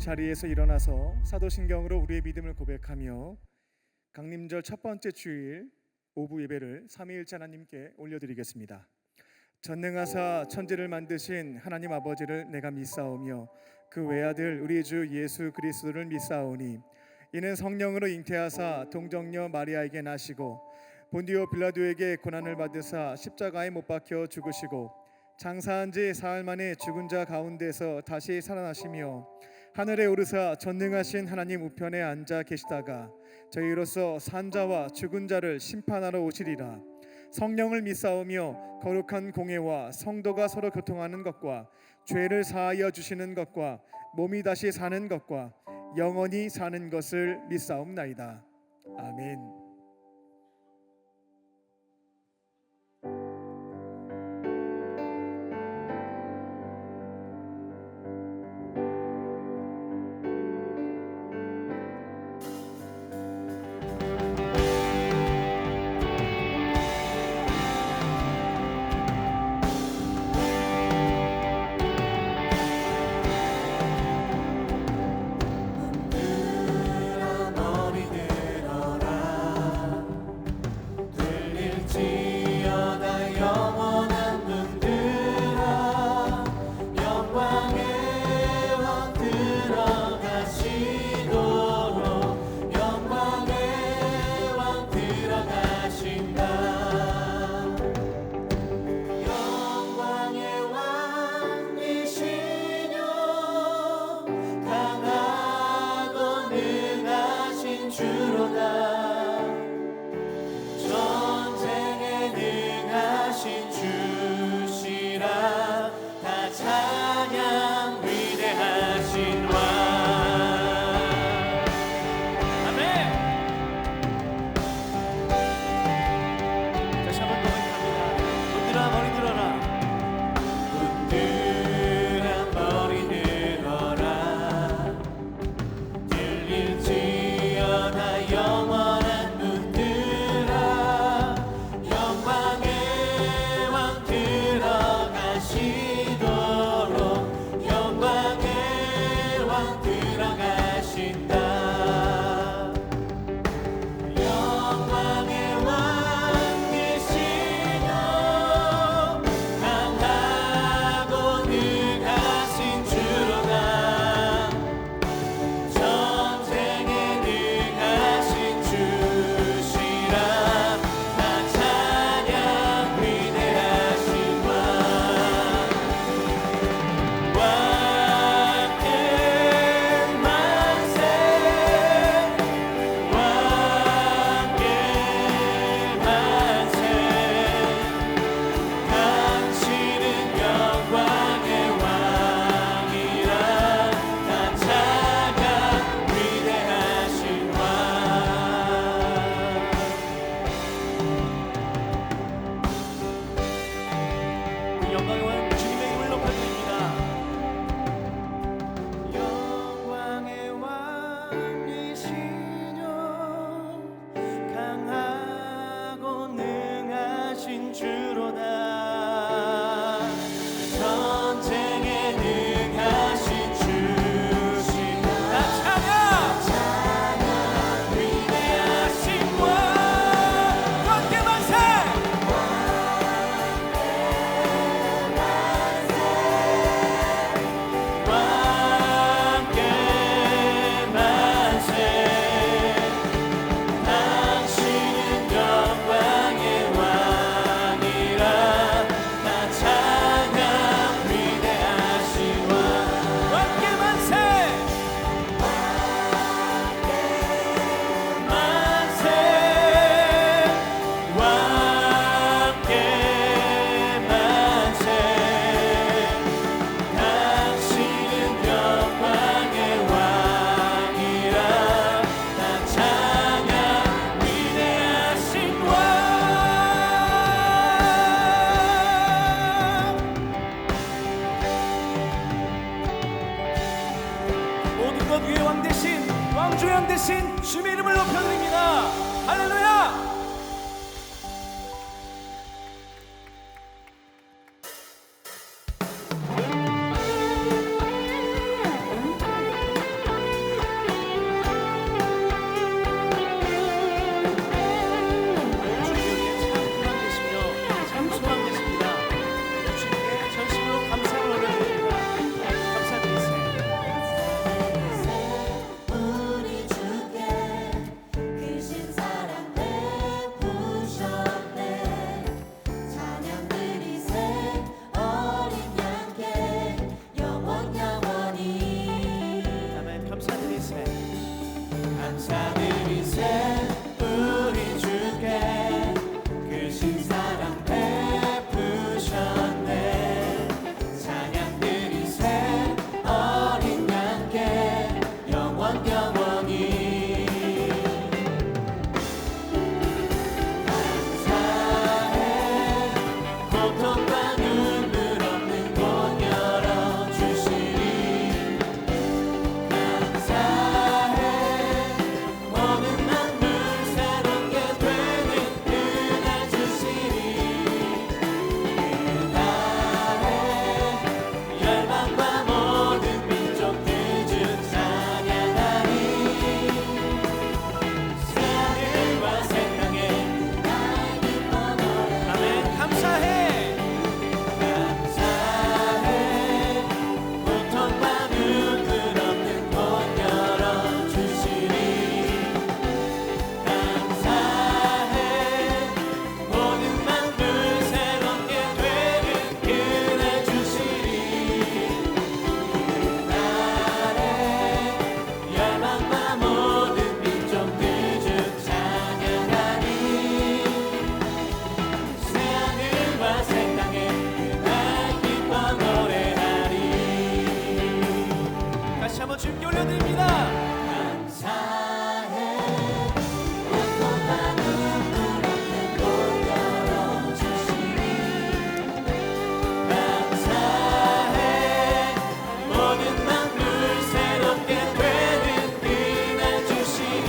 자리에서 일어나서 사도신경으로 우리의 믿음을 고백하며 강림절 첫 번째 주일 오후 예배를 삼위일체 하나님께 올려드리겠습니다. 전능하사 천지를 만드신 하나님 아버지를 내가 믿사오며 그 외아들 우리 주 예수 그리스도를 믿사오니 이는 성령으로 잉태하사 동정녀 마리아에게 나시고 본디오 빌라도에게 고난을 받으사 십자가에 못 박혀 죽으시고 장사한 지 사흘 만에 죽은 자 가운데서 다시 살아나시며 하늘에 오르사 전능하신 하나님 우편에 앉아 계시다가 저희로서 산자와 죽은 자를 심판하러 오시리라. 성령을 믿사오며 거룩한 공예와 성도가 서로 교통하는 것과 죄를 사하여 주시는 것과 몸이 다시 사는 것과 영원히 사는 것을 믿사옵나이다. 아멘. 왕조양 대신 주의 이름을 높여드립니다. 할렐루야. 셋 감사드린 셋 우리 주께 크신 사랑 베푸셨네 찬양드린 셋 어린 양께 영원 영원히 감사해 고통과 눈물 없는 곳 열어주시니 감사해 모든 만물 새롭게 되는 그날 주시니 그날에 열방과 모든 민족들 주 찬양하리 새하늘과 새 땅에 아멘 감사해 감사해 고통과 눈물 없는 곳 열어주시니 감사해 모든 만물 새롭게 되는 그날 주시니 그날에 열방과 모든 민족들 주 찬양하리 새하늘과 새 땅에 그날 기뻐 노래하리 다시 한번 주님께 올려드립니다 감사해 고통과 눈물 없는 곳 열어주시니 감사해 모든 만물 새롭게 되는 그날 주시니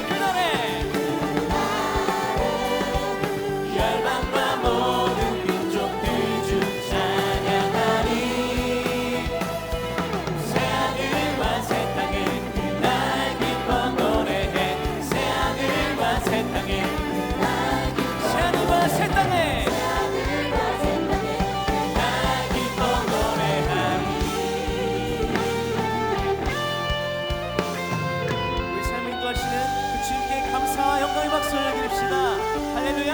그날에 열방과 모든 민족들 주 찬양하리 새하늘과 새 땅에 그날 기뻐 노래해 새하늘과 새 땅에 새하늘과 새 땅에 그날 기뻐 노래하리 우리 삶을 인도하시는 그 주님께 감사와 영광의 박수를 드립시다 할렐루야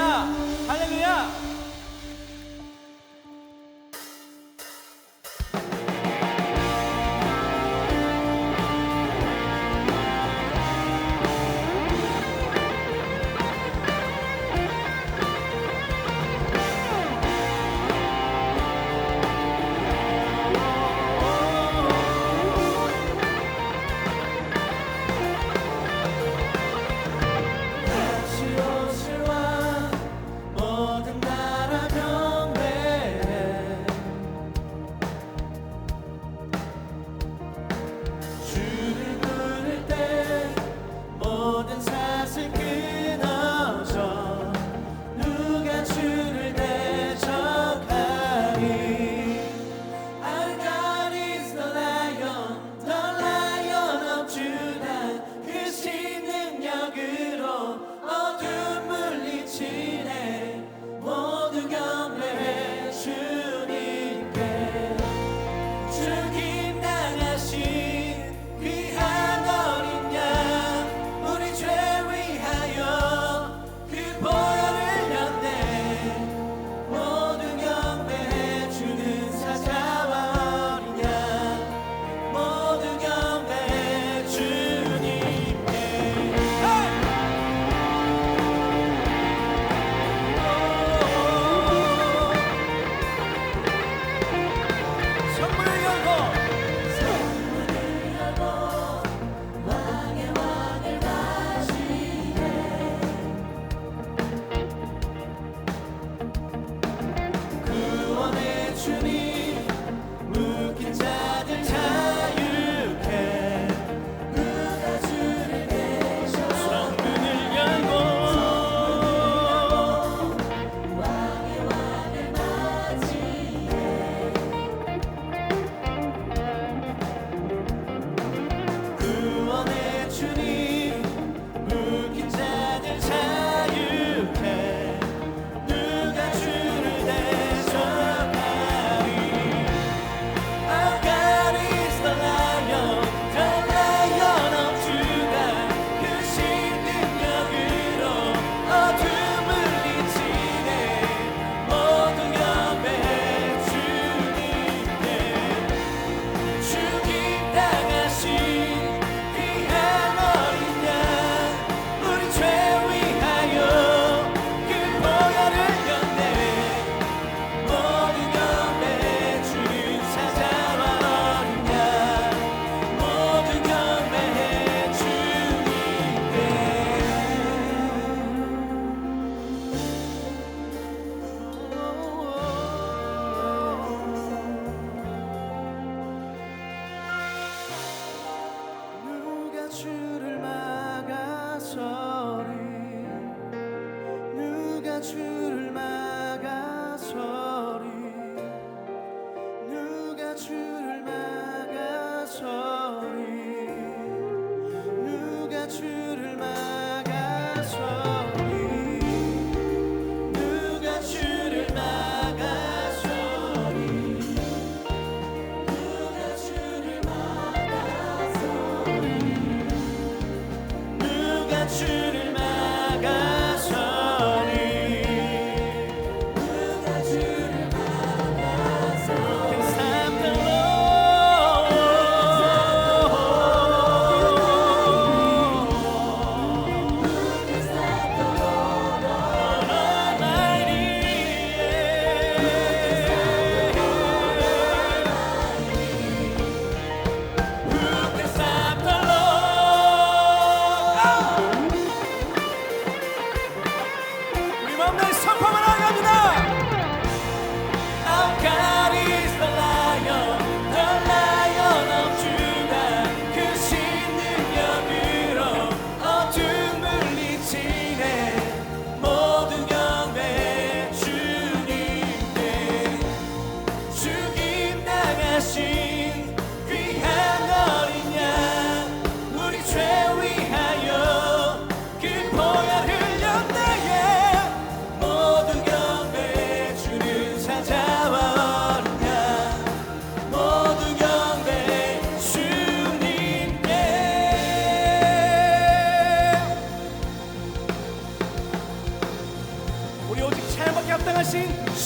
할렐루야 다시 오실 왕 모든 날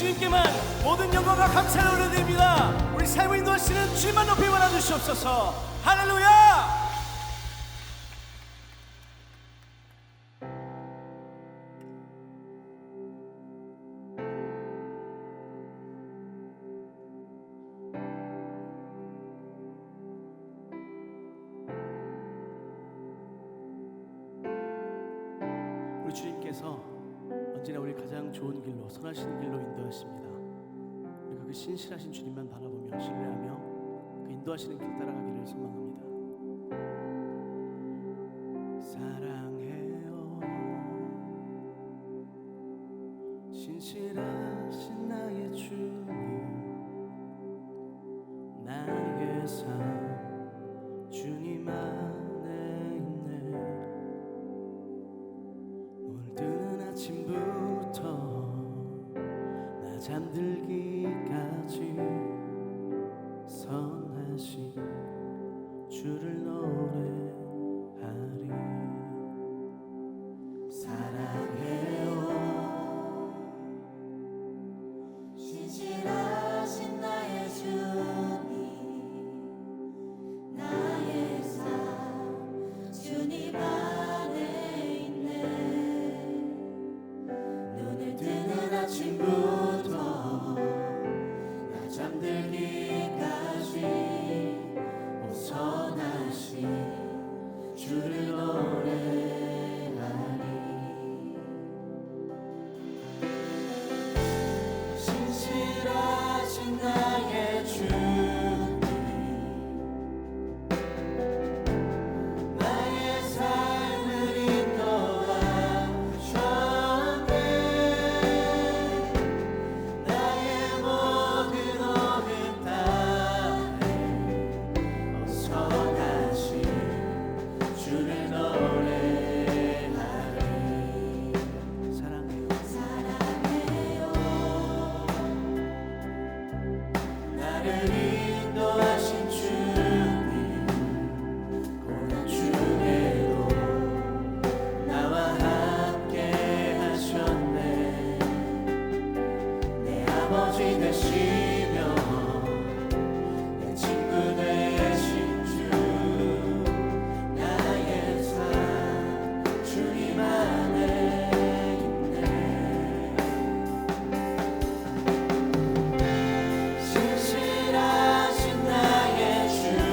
주님께만 모든 영광과 감사를 올려드립니다. 우리 삶을 인도하시는 주님만 높이 받아 주시옵소서. 할렐루야. 우리 주님께서 언제나 우리 가장 좋은 길로, 선하신 길로 인도하십니다. 우리가 그 신실하신 주님만 바라보며 신뢰하며 그 인도하시는 길 따라가기를 소망합니다. 사랑해요, 신실하신 나의 주님, 나의 삶 주님 안에 있네. 오늘 뜨는 아침부터 나 잠들기까지 선하신 주를 노래하리. 사랑해요, 신실하신 나의 주님, 나의 삶 주님 안에 있네. 눈을 뜨는 아침부터 나 잠들기까지 오 선하신 주를 노래하리. 신실하신 나의 주님, 나의 삶을 인도하셨네. 나의 모든 어둠 땅에 오 선하신 주를 노래하리. 사랑해요, 사랑해요, 나를 인도하신 주님, 고난 중에도 나와 함께 하셨네. 내 아버지 되시며 내 친구 되신 주, 나의 삶 주님 안에 있네. 신실하신 나의 주님,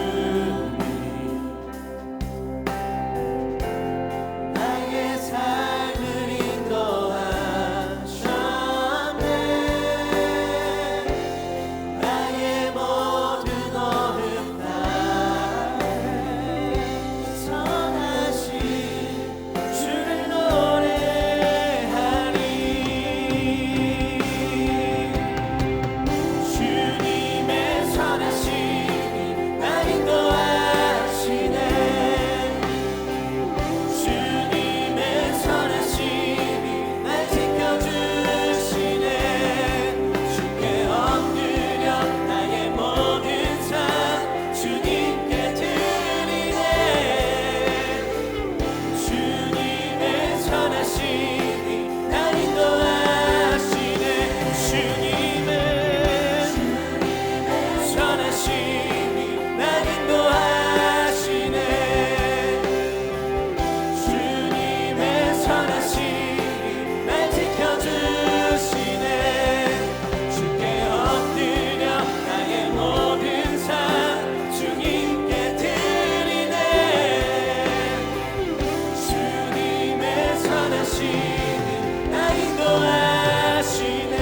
나의 삶을 인도하셨네. 나의 모든 어둠 땅에 선하신 주를 노래하리. 주님의 선하심이 날 인도하시네. 주님의 선하심이 날 지켜주시네. 주께 엎드려 나의 모든 삶 주님께 드리네. 주님의 선하심이 날 인도하시네. 주님의 선하심이 날 인도하시네. 주님의 선하심이 날 지켜주시네. 주께 엎드려 나의 모든 삶 주님께 드리네. 주님의 선하심이 날 인도하시네.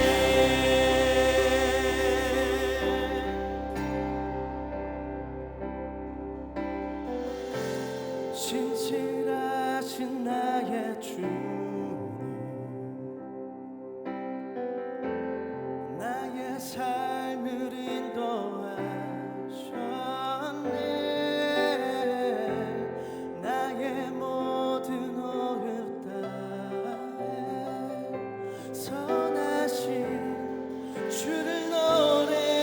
신실하신 나의 주님, 나의 삶을 인도하셨네. 나의 모든 어려움 땅에 선하신 주를 노래하리.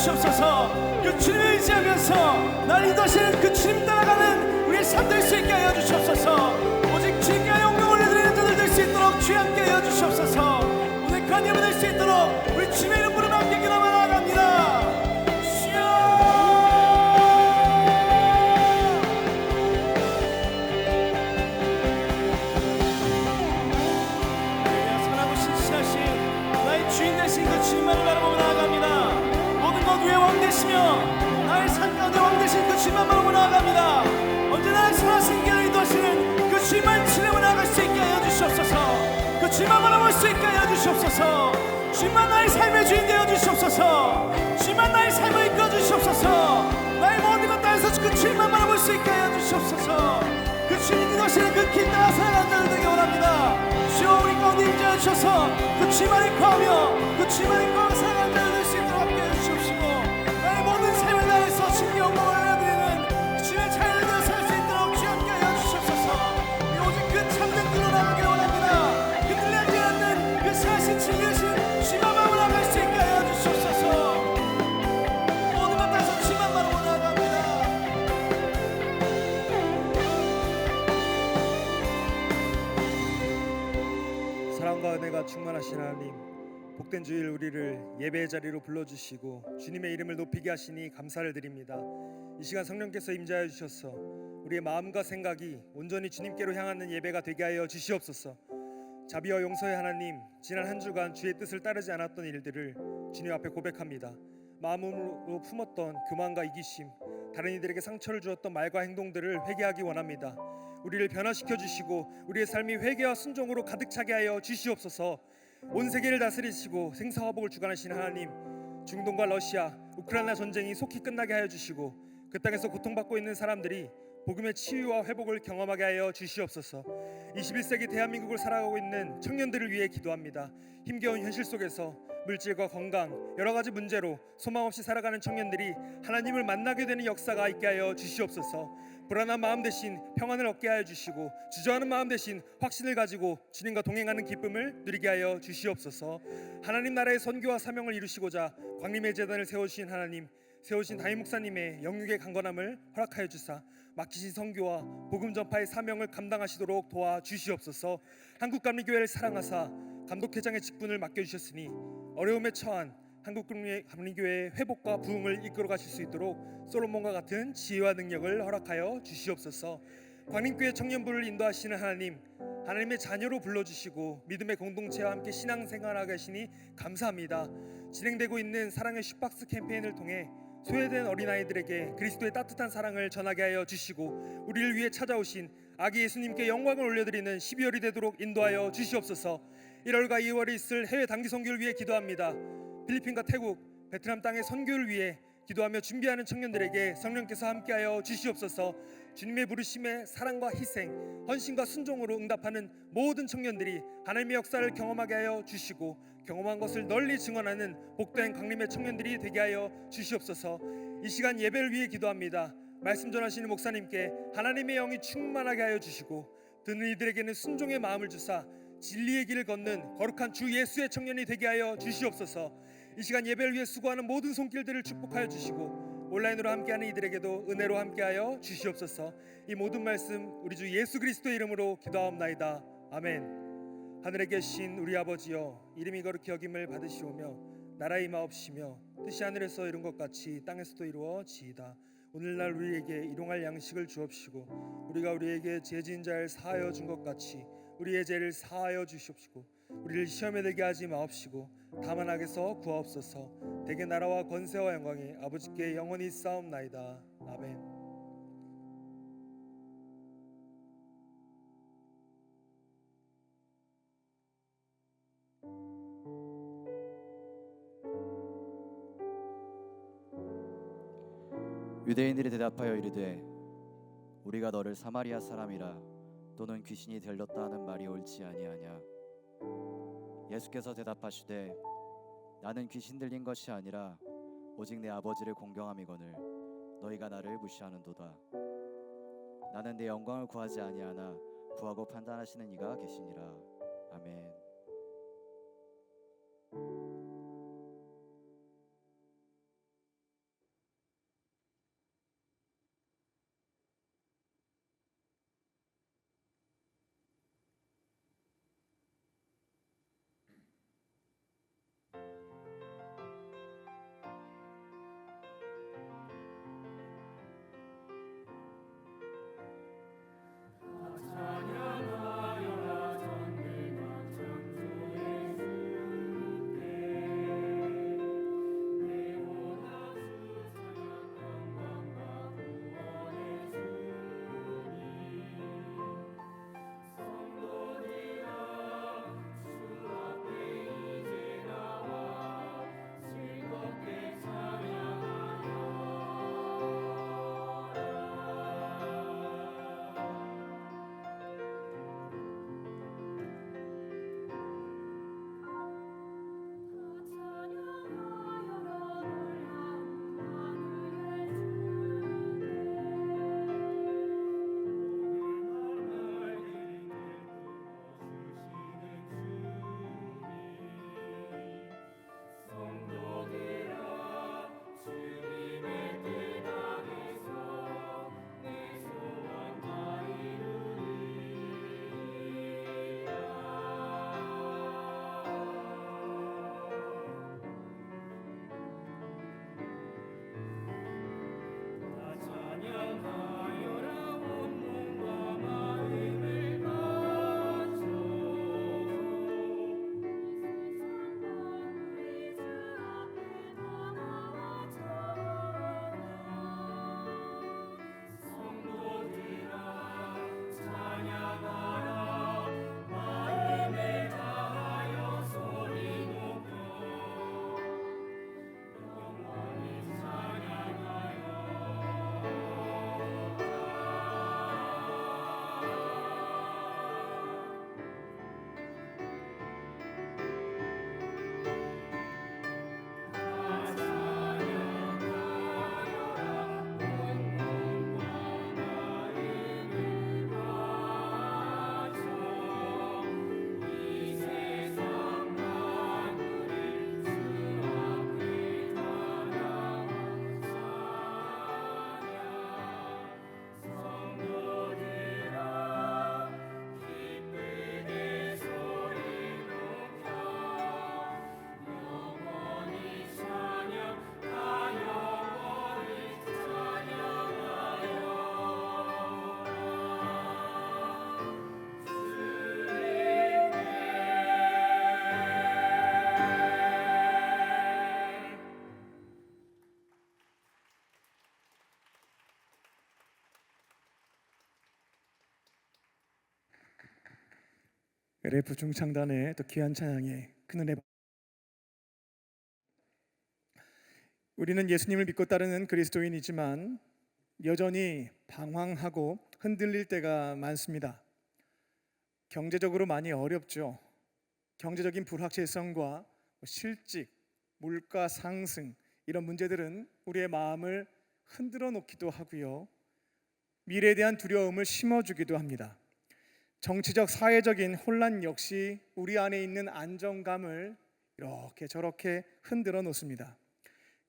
주시옵소서. 그 주님을 의지하면서 날 인도하시는 그 주님 따라가는 우리의 삶 될 수 있게 하여 주시옵소서. 오직 주님께 영광 올려드리는 자들 될 수 있도록 주여 함께 하여 주시옵소서. 오늘 그 한 예배 될 수 있도록 우리 주님의 이름 부르며 함께 기도하며 나아갑니다. 주인 되신 그 주님만을 바라보며 나아갑니다. 모든 것 위에 왕 되시며 나의 삶 가운데 왕 되신 그 주님만 바라보며 나아갑니다. 언제나 선하신 길을 인도하시는 그 주님만 신뢰하며 나아갈 수 있게 하여 주시옵소서. 그 주님만 바라볼 수 있게 하여 주시옵소서. 주님만 나의 삶의 주인 되어 주시옵소서. 주님만 나의 삶을 이끌어 주시옵소서. 나의 모든 것 따라서 그 주님만 바라볼 수 있게 하여 주시옵소서. 그 주님 인도하시는 그 길 따라 살아가는 자들 되게 원합니다. 주여 우리 가운데 임재해 주셔서 그 주님만을 구하며 그 주님만을 구하며 살아가는 자들 될 수 있도록 함께해 주시옵시고 나의 모든 삶을 다해서 주님의 영광을 올려드리는 주님의 자녀를 되어 살 수 있도록 주여 함께하여 주시옵소서. 우리 오직 그 참된 길로 나가기를 원합니다. 흔들리지 않는 그 사신 진리신 주님만 바라보 나갈 수 있게 하여 주시옵소서. 모든 것 다해서 주님만 바라보 나아갑니다. 사랑과 은혜가 충만하신 하나님, 복된 주일 우리를 예배의 자리로 불러주시고 주님의 이름을 높이게 하시니 감사를 드립니다. 이 시간 성령께서 임재하여 주셔서 우리의 마음과 생각이 온전히 주님께로 향하는 예배가 되게 하여 주시옵소서. 자비와 용서의 하나님, 지난 한 주간 주의 뜻을 따르지 않았던 일들을 주님 앞에 고백합니다. 마음으로 품었던 교만과 이기심, 다른 이들에게 상처를 주었던 말과 행동들을 회개하기 원합니다. 우리를 변화시켜 주시고 우리의 삶이 회개와 순종으로 가득 차게 하여 주시옵소서. 온 세계를 다스리시고 생사화복을 주관하시는 하나님, 중동과 러시아, 우크라이나 전쟁이 속히 끝나게 하여 주시고 그 땅에서 고통받고 있는 사람들이 복음의 치유와 회복을 경험하게 하여 주시옵소서. 21세기 대한민국을 살아가고 있는 청년들을 위해 기도합니다. 힘겨운 현실 속에서 물질과 건강, 여러 가지 문제로 소망 없이 살아가는 청년들이 하나님을 만나게 되는 역사가 있게 하여 주시옵소서. 불안한 마음 대신 평안을 얻게 하여 주시고 주저하는 마음 대신 확신을 가지고 주님과 동행하는 기쁨을 누리게 하여 주시옵소서. 하나님 나라의 선교와 사명을 이루시고자 광림의 재단을 세우신 하나님, 세우신 담임 목사님의 영육의 강건함을 허락하여 주사 맡기신 선교와 복음 전파의 사명을 감당하시도록 도와주시옵소서. 한국감리교회를 사랑하사 감독회장의 직분을 맡겨주셨으니 어려움에 처한 한국감리교회의 회복과 부흥을 이끌어 가실 수 있도록 솔로몬과 같은 지혜와 능력을 허락하여 주시옵소서. 광림교회 청년부를 인도하시는 하나님, 하나님의 자녀로 불러주시고 믿음의 공동체와 함께 신앙생활하게 하시니 감사합니다. 진행되고 있는 사랑의 슈박스 캠페인을 통해 소외된 어린아이들에게 그리스도의 따뜻한 사랑을 전하게 하여 주시고 우리를 위해 찾아오신 아기 예수님께 영광을 올려드리는 12월이 되도록 인도하여 주시옵소서. 1월과 2월에 있을 해외 단기 선교를 위해 기도합니다. 필리핀과 태국, 베트남 땅의 선교를 위해 기도하며 준비하는 청년들에게 성령께서 함께하여 주시옵소서. 주님의 부르심에 사랑과 희생, 헌신과 순종으로 응답하는 모든 청년들이 하나님의 역사를 경험하게 하여 주시고 경험한 것을 널리 증언하는 복된 강림의 청년들이 되게 하여 주시옵소서. 이 시간 예배를 위해 기도합니다. 말씀 전하시는 목사님께 하나님의 영이 충만하게 하여 주시고 듣는 이들에게는 순종의 마음을 주사 진리의 길을 걷는 거룩한 주 예수의 청년이 되게 하여 주시옵소서. 이 시간 예배를 위해 수고하는 모든 손길들을 축복하여 주시고 온라인으로 함께하는 이들에게도 은혜로 함께하여 주시옵소서. 이 모든 말씀 우리 주 예수 그리스도의 이름으로 기도하옵나이다. 아멘. 하늘에 계신 우리 아버지여, 이름이 거룩히 여김을 받으시오며 나라의 임하옵시며 뜻이 하늘에서 이룬 것 같이 땅에서도 이루어지이다. 오늘날 우리에게 일용할 양식을 주옵시고 우리가 우리에게 죄 지은 자를 사하여 준 것 같이 우리의 죄를 사하여 주시옵시고 우리를 시험에 들게 하지 마옵시고 다만 악에서 구하옵소서. 대개 나라와 권세와 영광이 아버지께 영원히 싸움나이다. 아멘. 유대인들이 대답하여 이르되 우리가 너를 사마리아 사람이라 또는 귀신이 들렸다 하는 말이 옳지 아니하냐. 예수께서 대답하시되 나는 귀신 들린 것이 아니라 오직 내 아버지를 공경함이거늘 너희가 나를 무시하는도다. 나는 내 영광을 구하지 아니하나 구하고 판단하시는 이가 계시니라. 아멘. LF 중창단의 또 귀한 찬양에 큰 은혜. 우리는 예수님을 믿고 따르는 그리스도인이지만 여전히 방황하고 흔들릴 때가 많습니다. 경제적으로 많이 어렵죠. 경제적인 불확실성과 실직, 물가 상승 이런 문제들은 우리의 마음을 흔들어 놓기도 하고요. 미래에 대한 두려움을 심어주기도 합니다. 정치적, 사회적인 혼란 역시 우리 안에 있는 안정감을 이렇게 저렇게 흔들어 놓습니다.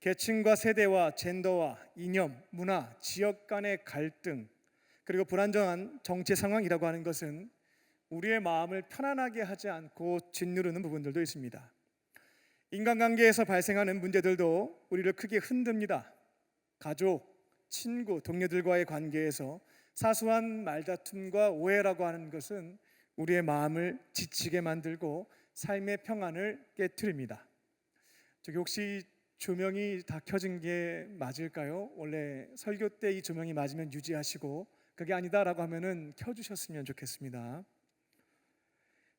계층과 세대와 젠더와 이념, 문화, 지역 간의 갈등, 그리고 불안정한 정치 상황이라고 하는 것은 우리의 마음을 편안하게 하지 않고 짓누르는 부분들도 있습니다. 인간관계에서 발생하는 문제들도 우리를 크게 흔듭니다. 가족, 친구, 동료들과의 관계에서 사소한 말다툼과 오해라고 하는 것은 우리의 마음을 지치게 만들고 삶의 평안을 깨트립니다. 저기 혹시 조명이 다 켜진 게 맞을까요? 원래 설교 때 이 조명이 맞으면 유지하시고 그게 아니다라고 하면은 켜주셨으면 좋겠습니다.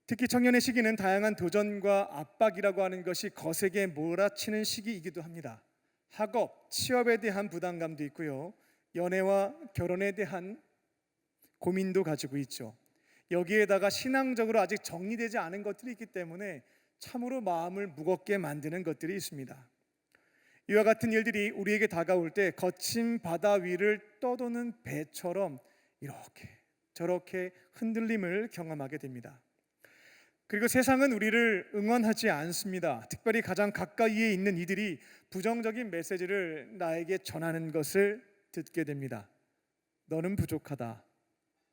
특히 청년의 시기는 다양한 도전과 압박이라고 하는 것이 거세게 몰아치는 시기이기도 합니다. 학업, 취업에 대한 부담감도 있고요. 연애와 결혼에 대한 고민도 가지고 있죠. 여기에다가 신앙적으로 아직 정리되지 않은 것들이 있기 때문에 참으로 마음을 무겁게 만드는 것들이 있습니다. 이와 같은 일들이 우리에게 다가올 때 거친 바다 위를 떠도는 배처럼 이렇게 저렇게 흔들림을 경험하게 됩니다. 그리고 세상은 우리를 응원하지 않습니다. 특별히 가장 가까이에 있는 이들이 부정적인 메시지를 나에게 전하는 것을 듣게 됩니다. 너는 부족하다.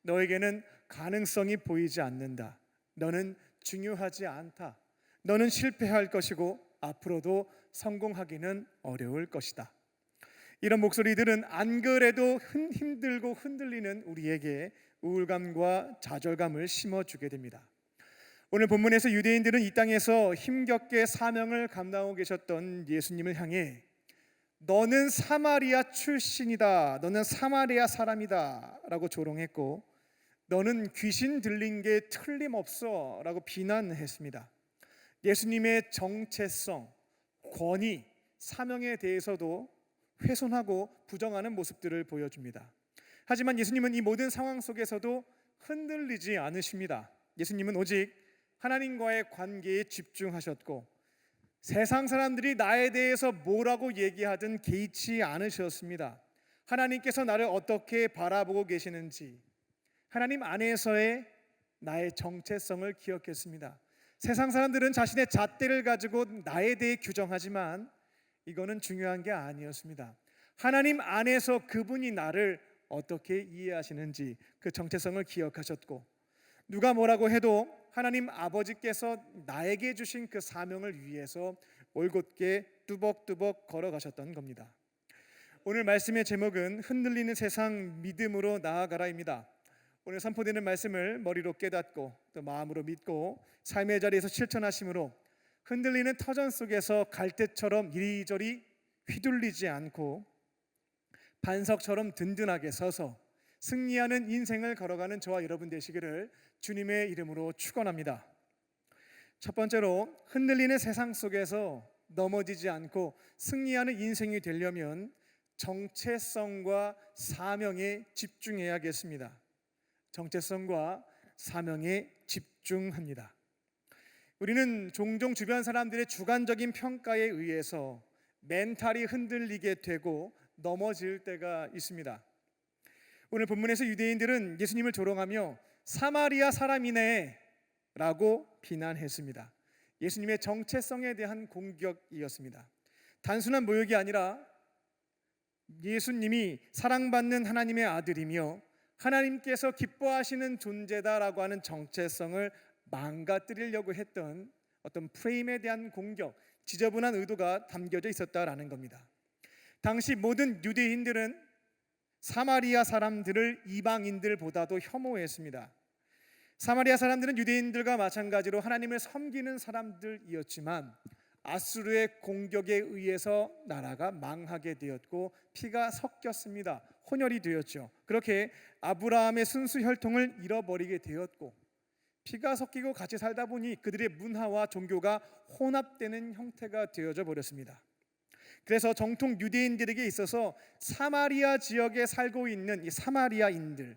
너에게는 가능성이 보이지 않는다. 너는 중요하지 않다. 너는 실패할 것이고 앞으로도 성공하기는 어려울 것이다. 이런 목소리들은 안 그래도 힘들고 흔들리는 우리에게 우울감과 좌절감을 심어주게 됩니다. 오늘 본문에서 유대인들은 이 땅에서 힘겹게 사명을 감당하고 계셨던 예수님을 향해 너는 사마리아 출신이다, 너는 사마리아 사람이다 라고 조롱했고 너는 귀신 들린 게 틀림없어 라고 비난했습니다. 예수님의 정체성, 권위, 사명에 대해서도 훼손하고 부정하는 모습들을 보여줍니다. 하지만 예수님은 이 모든 상황 속에서도 흔들리지 않으십니다. 예수님은 오직 하나님과의 관계에 집중하셨고 세상 사람들이 나에 대해서 뭐라고 얘기하든 개의치 않으셨습니다. 하나님께서 나를 어떻게 바라보고 계시는지 하나님 안에서의 나의 정체성을 기억했습니다. 세상 사람들은 자신의 잣대를 가지고 나에 대해 규정하지만 이거는 중요한 게 아니었습니다. 하나님 안에서 그분이 나를 어떻게 이해하시는지 그 정체성을 기억하셨고 누가 뭐라고 해도 하나님 아버지께서 나에게 주신 그 사명을 위해서 올곧게 뚜벅뚜벅 걸어가셨던 겁니다. 오늘 말씀의 제목은 흔들리는 세상 믿음으로 나아가라입니다. 오늘 선포되는 말씀을 머리로 깨닫고 또 마음으로 믿고 삶의 자리에서 실천하심으로 흔들리는 터전 속에서 갈대처럼 이리저리 휘둘리지 않고 반석처럼 든든하게 서서 승리하는 인생을 걸어가는 저와 여러분 되시기를 주님의 이름으로 축원합니다. 첫 번째로 흔들리는 세상 속에서 넘어지지 않고 승리하는 인생이 되려면 정체성과 사명에 집중해야겠습니다. 정체성과 사명에 집중합니다. 우리는 종종 주변 사람들의 주관적인 평가에 의해서 멘탈이 흔들리게 되고 넘어질 때가 있습니다. 오늘 본문에서 유대인들은 예수님을 조롱하며 사마리아 사람이네 라고 비난했습니다. 예수님의 정체성에 대한 공격이었습니다. 단순한 모욕이 아니라 예수님이 사랑받는 하나님의 아들이며 하나님께서 기뻐하시는 존재다라고 하는 정체성을 망가뜨리려고 했던 어떤 프레임에 대한 공격, 지저분한 의도가 담겨져 있었다라는 겁니다. 당시 모든 유대인들은 사마리아 사람들을 이방인들보다도 혐오했습니다. 사마리아 사람들은 유대인들과 마찬가지로 하나님을 섬기는 사람들이었지만 아수르의 공격에 의해서 나라가 망하게 되었고 피가 섞였습니다. 혼혈이 되었죠. 그렇게 아브라함의 순수 혈통을 잃어버리게 되었고 피가 섞이고 같이 살다 보니 그들의 문화와 종교가 혼합되는 형태가 되어져 버렸습니다. 그래서 정통 유대인들에게 있어서 사마리아 지역에 살고 있는 이 사마리아인들,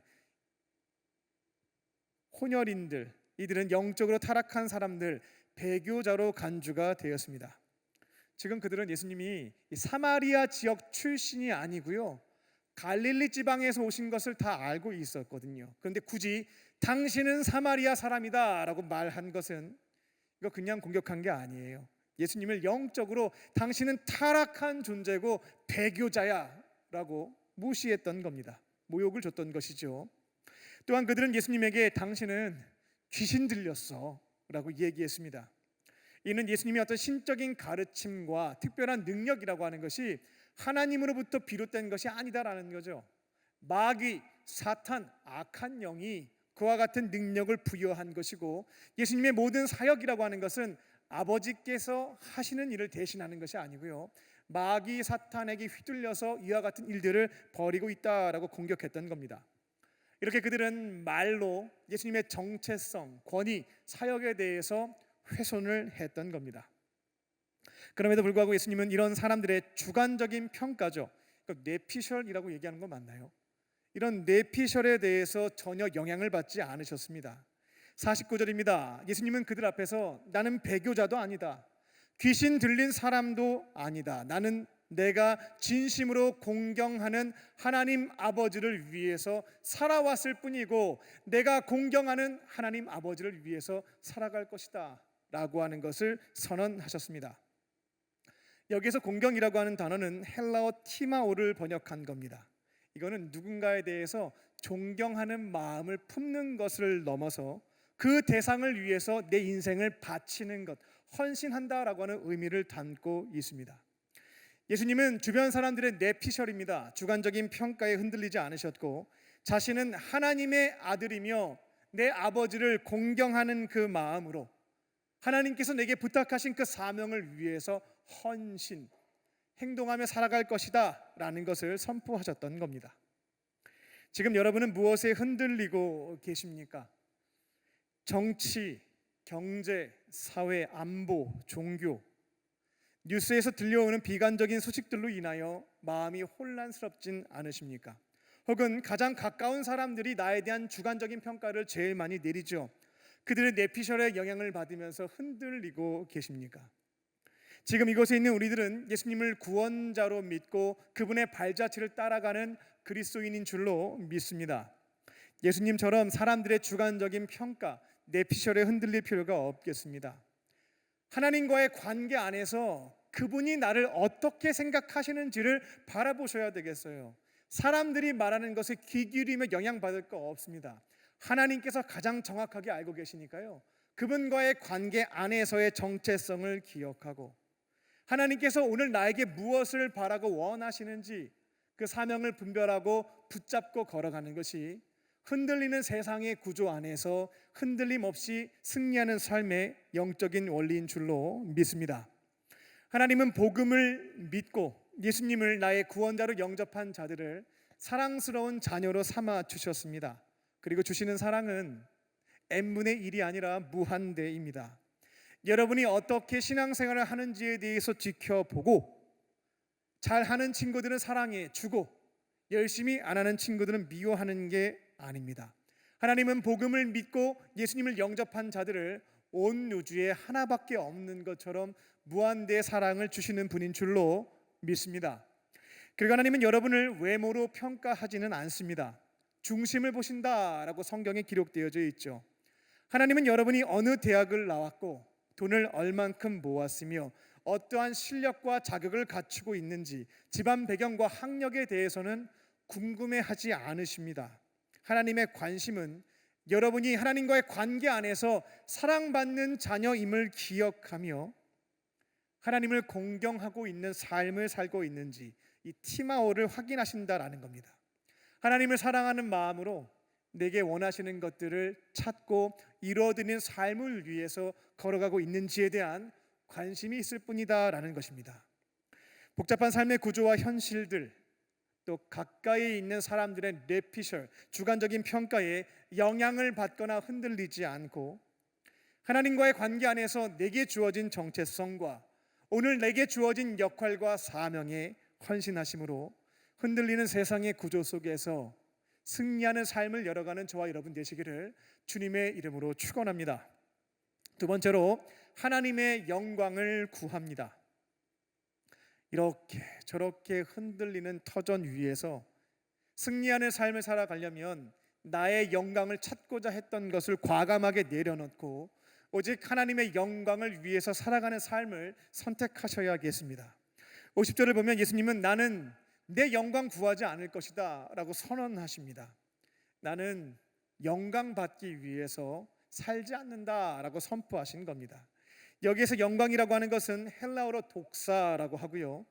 혼혈인들, 이들은 영적으로 타락한 사람들, 배교자로 간주가 되었습니다. 지금 그들은 예수님이 이 사마리아 지역 출신이 아니고요, 갈릴리 지방에서 오신 것을 다 알고 있었거든요. 그런데 굳이 당신은 사마리아 사람이다 라고 말한 것은 이거 그냥 공격한 게 아니에요. 예수님을 영적으로 당신은 타락한 존재고 배교자야 라고 무시했던 겁니다. 모욕을 줬던 것이죠. 또한 그들은 예수님에게 당신은 귀신 들렸어 라고 얘기했습니다. 이는 예수님의 어떤 신적인 가르침과 특별한 능력이라고 하는 것이 하나님으로부터 비롯된 것이 아니다라는 거죠. 마귀, 사탄, 악한 영이 그와 같은 능력을 부여한 것이고, 예수님의 모든 사역이라고 하는 것은 아버지께서 하시는 일을 대신하는 것이 아니고요, 마귀 사탄에게 휘둘려서 이와 같은 일들을 벌이고 있다라고 공격했던 겁니다. 이렇게 그들은 말로 예수님의 정체성, 권위, 사역에 대해서 훼손을 했던 겁니다. 그럼에도 불구하고 예수님은 이런 사람들의 주관적인 평가죠, 그러니까 뇌피셜이라고 얘기하는 거 맞나요? 이런 뇌피셜에 대해서 전혀 영향을 받지 않으셨습니다. 49절입니다. 예수님은 그들 앞에서 나는 배교자도 아니다, 귀신 들린 사람도 아니다, 나는 내가 진심으로 공경하는 하나님 아버지를 위해서 살아왔을 뿐이고 내가 공경하는 하나님 아버지를 위해서 살아갈 것이다 라고 하는 것을 선언하셨습니다. 여기서 공경이라고 하는 단어는 헬라어 티마오를 번역한 겁니다. 이거는 누군가에 대해서 존경하는 마음을 품는 것을 넘어서 그 대상을 위해서 내 인생을 바치는 것, 헌신한다라고 하는 의미를 담고 있습니다. 예수님은 주변 사람들의 뇌피셜입니다. 주관적인 평가에 흔들리지 않으셨고, 자신은 하나님의 아들이며 내 아버지를 공경하는 그 마음으로 하나님께서 내게 부탁하신 그 사명을 위해서 헌신, 행동하며 살아갈 것이다 라는 것을 선포하셨던 겁니다. 지금 여러분은 무엇에 흔들리고 계십니까? 정치, 경제, 사회, 안보, 종교, 뉴스에서 들려오는 비관적인 소식들로 인하여 마음이 혼란스럽진 않으십니까? 혹은 가장 가까운 사람들이 나에 대한 주관적인 평가를 제일 많이 내리죠. 그들의 뇌피셜에 영향을 받으면서 흔들리고 계십니까? 지금 이곳에 있는 우리들은 예수님을 구원자로 믿고 그분의 발자취를 따라가는 그리스도인인 줄로 믿습니다. 예수님처럼 사람들의 주관적인 평가, 뇌피셜에 흔들릴 필요가 없겠습니다. 하나님과의 관계 안에서 그분이 나를 어떻게 생각하시는지를 바라보셔야 되겠어요. 사람들이 말하는 것에 귀 기울이며 영향받을 거 없습니다. 하나님께서 가장 정확하게 알고 계시니까요, 그분과의 관계 안에서의 정체성을 기억하고 하나님께서 오늘 나에게 무엇을 바라고 원하시는지 그 사명을 분별하고 붙잡고 걸어가는 것이 흔들리는 세상의 구조 안에서 흔들림 없이 승리하는 삶의 영적인 원리인 줄로 믿습니다. 하나님은 복음을 믿고 예수님을 나의 구원자로 영접한 자들을 사랑스러운 자녀로 삼아 주셨습니다. 그리고 주시는 사랑은 n분의 1이 아니라 무한대입니다. 여러분이 어떻게 신앙생활을 하는지에 대해서 지켜보고, 잘하는 친구들은 사랑해 주고 열심히 안 하는 친구들은 미워하는 게 아닙니다. 하나님은 복음을 믿고 예수님을 영접한 자들을 온 우주에 하나밖에 없는 것처럼 무한대의 사랑을 주시는 분인 줄로 믿습니다. 그리고 하나님은 여러분을 외모로 평가하지는 않습니다. 중심을 보신다라고 성경에 기록되어져 있죠. 하나님은 여러분이 어느 대학을 나왔고 돈을 얼만큼 모았으며 어떠한 실력과 자격을 갖추고 있는지, 집안 배경과 학력에 대해서는 궁금해하지 않으십니다. 하나님의 관심은 여러분이 하나님과의 관계 안에서 사랑받는 자녀임을 기억하며 하나님을 공경하고 있는 삶을 살고 있는지, 이 티마오를 확인하신다라는 겁니다. 하나님을 사랑하는 마음으로 내게 원하시는 것들을 찾고 이루어드리는 삶을 위해서 걸어가고 있는지에 대한 관심이 있을 뿐이다라는 것입니다. 복잡한 삶의 구조와 현실들, 또 가까이 있는 사람들의 뇌피셜, 주관적인 평가에 영향을 받거나 흔들리지 않고 하나님과의 관계 안에서 내게 주어진 정체성과 오늘 내게 주어진 역할과 사명에 헌신하심으로 흔들리는 세상의 구조 속에서 승리하는 삶을 열어가는 저와 여러분 되시기를 주님의 이름으로 축원합니다. 두 번째로 하나님의 영광을 구합니다. 이렇게 저렇게 흔들리는 터전 위에서 승리하는 삶을 살아가려면 나의 영광을 찾고자 했던 것을 과감하게 내려놓고 오직 하나님의 영광을 위해서 살아가는 삶을 선택하셔야겠습니다. 50절을 보면 예수님은 나는 내 영광 구하지 않을 것이다 라고 선언하십니다. 나는 영광 받기 위해서 살지 않는다 라고 선포하신 겁니다. 여기에서 영광이라고 하는 것은 헬라어로 독사라고 하고요,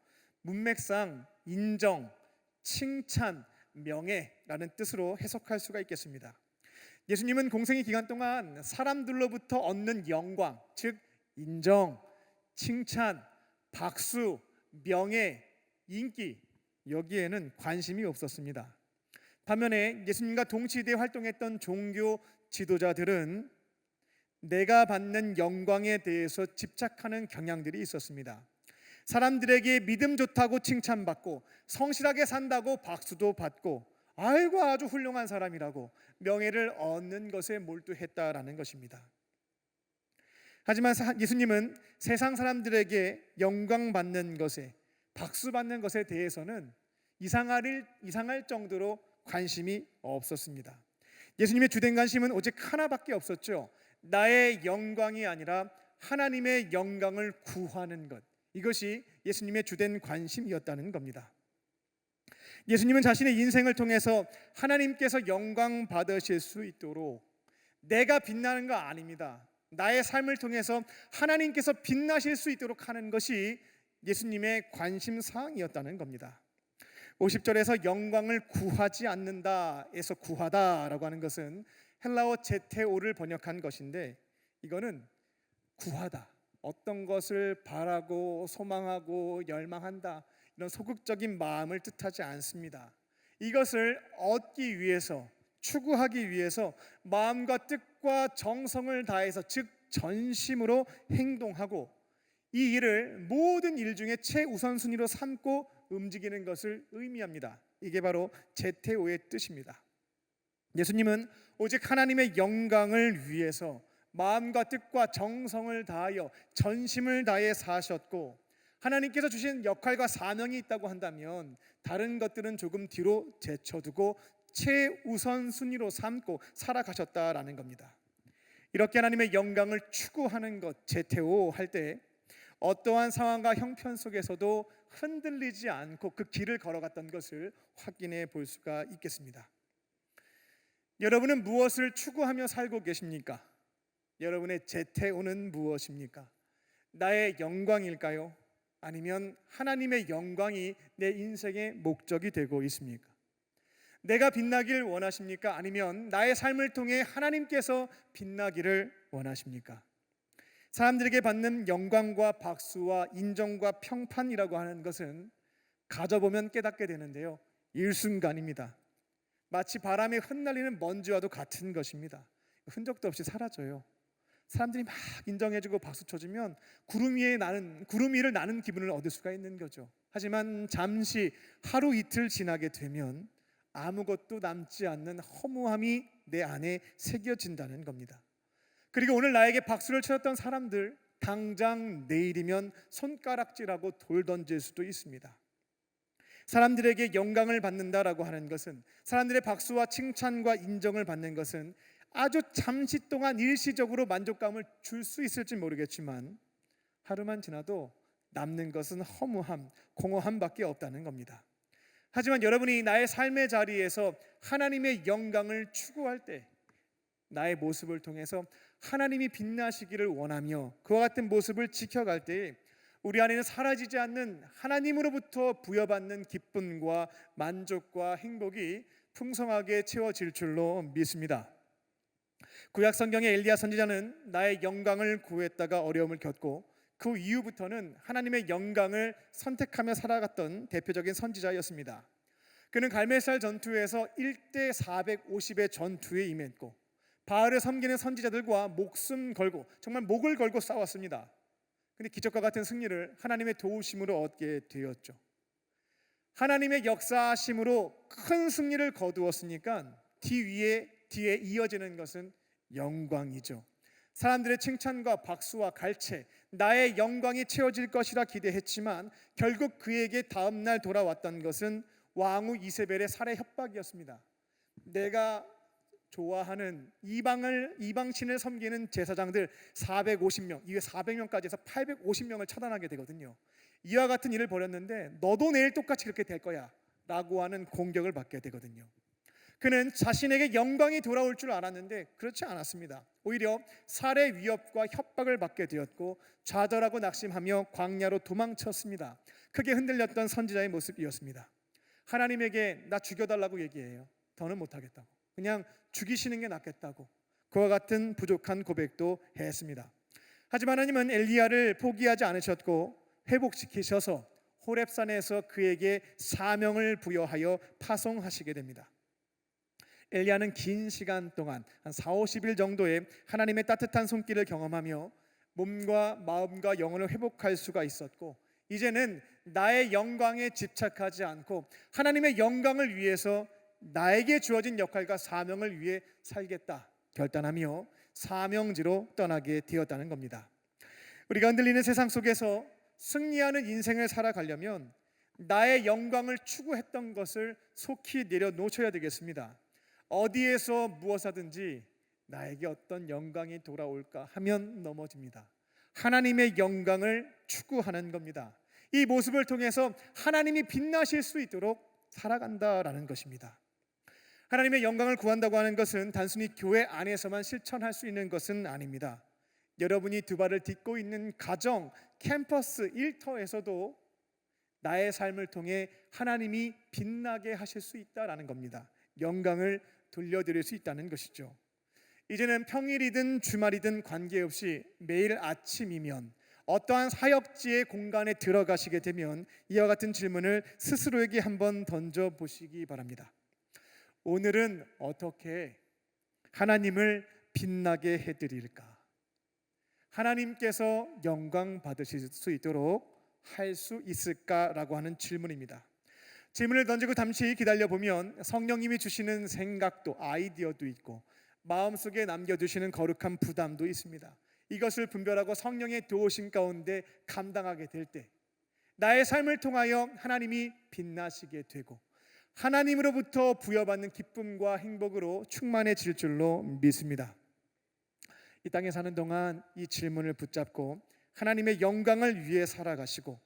문맥상 인정, 칭찬, 명예라는 뜻으로 해석할 수가 있겠습니다. 예수님은 공생의 기간 동안 사람들로부터 얻는 영광, 즉 인정, 칭찬, 박수, 명예, 인기, 여기에는 관심이 없었습니다. 반면에 예수님과 동시대에 활동했던 종교 지도자들은 내가 받는 영광에 대해서 집착하는 경향들이 있었습니다. 사람들에게 믿음 좋다고 칭찬받고 성실하게 산다고 박수도 받고 아이고 아주 훌륭한 사람이라고 명예를 얻는 것에 몰두했다라는 것입니다. 하지만 예수님은 세상 사람들에게 영광 받는 것에, 박수 받는 것에 대해서는 이상할 정도로 관심이 없었습니다. 예수님의 주된 관심은 오직 하나밖에 없었죠. 나의 영광이 아니라 하나님의 영광을 구하는 것, 이것이 예수님의 주된 관심이었다는 겁니다. 예수님은 자신의 인생을 통해서 하나님께서 영광 받으실 수 있도록 내가 빛나는 거 아닙니다. 나의 삶을 통해서 하나님께서 빛나실 수 있도록 하는 것이 예수님의 관심사항이었다는 겁니다. 50절에서 영광을 구하지 않는다에서 구하다라고 하는 것은 헬라어 제테오를 번역한 것인데, 이거는 구하다, 어떤 것을 바라고 소망하고 열망한다, 이런 소극적인 마음을 뜻하지 않습니다. 이것을 얻기 위해서, 추구하기 위해서 마음과 뜻과 정성을 다해서, 즉 전심으로 행동하고 이 일을 모든 일 중에 최우선순위로 삼고 움직이는 것을 의미합니다. 이게 바로 제테오의 뜻입니다. 예수님은 오직 하나님의 영광을 위해서 마음과 뜻과 정성을 다하여 전심을 다해 사셨고, 하나님께서 주신 역할과 사명이 있다고 한다면 다른 것들은 조금 뒤로 제쳐두고 최우선 순위로 삼고 살아가셨다라는 겁니다. 이렇게 하나님의 영광을 추구하는 것, 제테오 할 때 어떠한 상황과 형편 속에서도 흔들리지 않고 그 길을 걸어갔던 것을 확인해 볼 수가 있겠습니다. 여러분은 무엇을 추구하며 살고 계십니까? 여러분의 제테오는 무엇입니까? 나의 영광일까요? 아니면 하나님의 영광이 내 인생의 목적이 되고 있습니까? 내가 빛나길 원하십니까? 아니면 나의 삶을 통해 하나님께서 빛나기를 원하십니까? 사람들에게 받는 영광과 박수와 인정과 평판이라고 하는 것은 가져보면 깨닫게 되는데요, 일순간입니다. 마치 바람에 흩날리는 먼지와도 같은 것입니다. 흔적도 없이 사라져요. 사람들이 막 인정해주고 박수 쳐주면 구름 위를 나는 기분을 얻을 수가 있는 거죠. 하지만 잠시 하루 이틀 지나게 되면 아무것도 남지 않는 허무함이 내 안에 새겨진다는 겁니다. 그리고 오늘 나에게 박수를 쳐줬던 사람들, 당장 내일이면 손가락질하고 돌 던질 수도 있습니다. 사람들에게 영광을 받는다라고 하는 것은, 사람들의 박수와 칭찬과 인정을 받는 것은 아주 잠시 동안 일시적으로 만족감을 줄 수 있을지 모르겠지만 하루만 지나도 남는 것은 허무함, 공허함밖에 없다는 겁니다. 하지만 여러분이 나의 삶의 자리에서 하나님의 영광을 추구할 때, 나의 모습을 통해서 하나님이 빛나시기를 원하며 그와 같은 모습을 지켜갈 때 우리 안에는 사라지지 않는 하나님으로부터 부여받는 기쁨과 만족과 행복이 풍성하게 채워질 줄로 믿습니다. 구약 성경의 엘리야 선지자는 나의 영광을 구했다가 어려움을 겪고 그 이후부터는 하나님의 영광을 선택하며 살아갔던 대표적인 선지자였습니다. 그는 갈멜살 전투에서 1대 450의 전투에 임했고 바알을 섬기는 선지자들과 목숨 걸고 정말 목을 걸고 싸웠습니다. 근데 기적과 같은 승리를 하나님의 도우심으로 얻게 되었죠. 하나님의 역사하심으로 큰 승리를 거두었으니까 뒤에 이어지는 것은 영광이죠. 사람들의 칭찬과 박수와 갈채, 나의 영광이 채워질 것이라 기대했지만 결국 그에게 다음 날 돌아왔던 것은 왕후 이세벨의 살해 협박이었습니다. 내가 좋아하는 이방신을 섬기는 제사장들 450명, 이외 400명까지 해서 850명을 처단하게 되거든요. 이와 같은 일을 벌였는데 너도 내일 똑같이 그렇게 될 거야 라고 하는 공격을 받게 되거든요. 그는 자신에게 영광이 돌아올 줄 알았는데 그렇지 않았습니다. 오히려 살해 위협과 협박을 받게 되었고 좌절하고 낙심하며 광야로 도망쳤습니다. 크게 흔들렸던 선지자의 모습이었습니다. 하나님에게 나 죽여달라고 얘기해요. 더는 못하겠다고, 그냥 죽이시는 게 낫겠다고, 그와 같은 부족한 고백도 했습니다. 하지만 하나님은 엘리야를 포기하지 않으셨고 회복시키셔서 호렙산에서 그에게 사명을 부여하여 파송하시게 됩니다. 엘리야는 긴 시간 동안 한 40-50일 정도의 하나님의 따뜻한 손길을 경험하며 몸과 마음과 영혼을 회복할 수가 있었고 이제는 나의 영광에 집착하지 않고 하나님의 영광을 위해서 나에게 주어진 역할과 사명을 위해 살겠다 결단하며 사명지로 떠나게 되었다는 겁니다. 우리가 흔들리는 세상 속에서 승리하는 인생을 살아가려면 나의 영광을 추구했던 것을 속히 내려놓으셔야 되겠습니다. 어디에서 무엇하든지 나에게 어떤 영광이 돌아올까 하면 넘어집니다. 하나님의 영광을 추구하는 겁니다. 이 모습을 통해서 하나님이 빛나실 수 있도록 살아간다라는 것입니다. 하나님의 영광을 구한다고 하는 것은 단순히 교회 안에서만 실천할 수 있는 것은 아닙니다. 여러분이 두 발을 딛고 있는 가정, 캠퍼스, 일터에서도 나의 삶을 통해 하나님이 빛나게 하실 수 있다라는 겁니다. 영광을 돌려드릴 수 있다는 것이죠. 이제는 평일이든 주말이든 관계없이 매일 아침이면 어떠한 사역지의 공간에 들어가시게 되면 이와 같은 질문을 스스로에게 한번 던져보시기 바랍니다. 오늘은 어떻게 하나님을 빛나게 해드릴까? 하나님께서 영광 받으실 수 있도록 할 수 있을까라고 하는 질문입니다. 질문을 던지고 잠시 기다려보면 성령님이 주시는 생각도 아이디어도 있고 마음속에 남겨두시는 거룩한 부담도 있습니다. 이것을 분별하고 성령의 도우심 가운데 감당하게 될 때 나의 삶을 통하여 하나님이 빛나시게 되고 하나님으로부터 부여받는 기쁨과 행복으로 충만해질 줄로 믿습니다. 이 땅에 사는 동안 이 질문을 붙잡고 하나님의 영광을 위해 살아가시고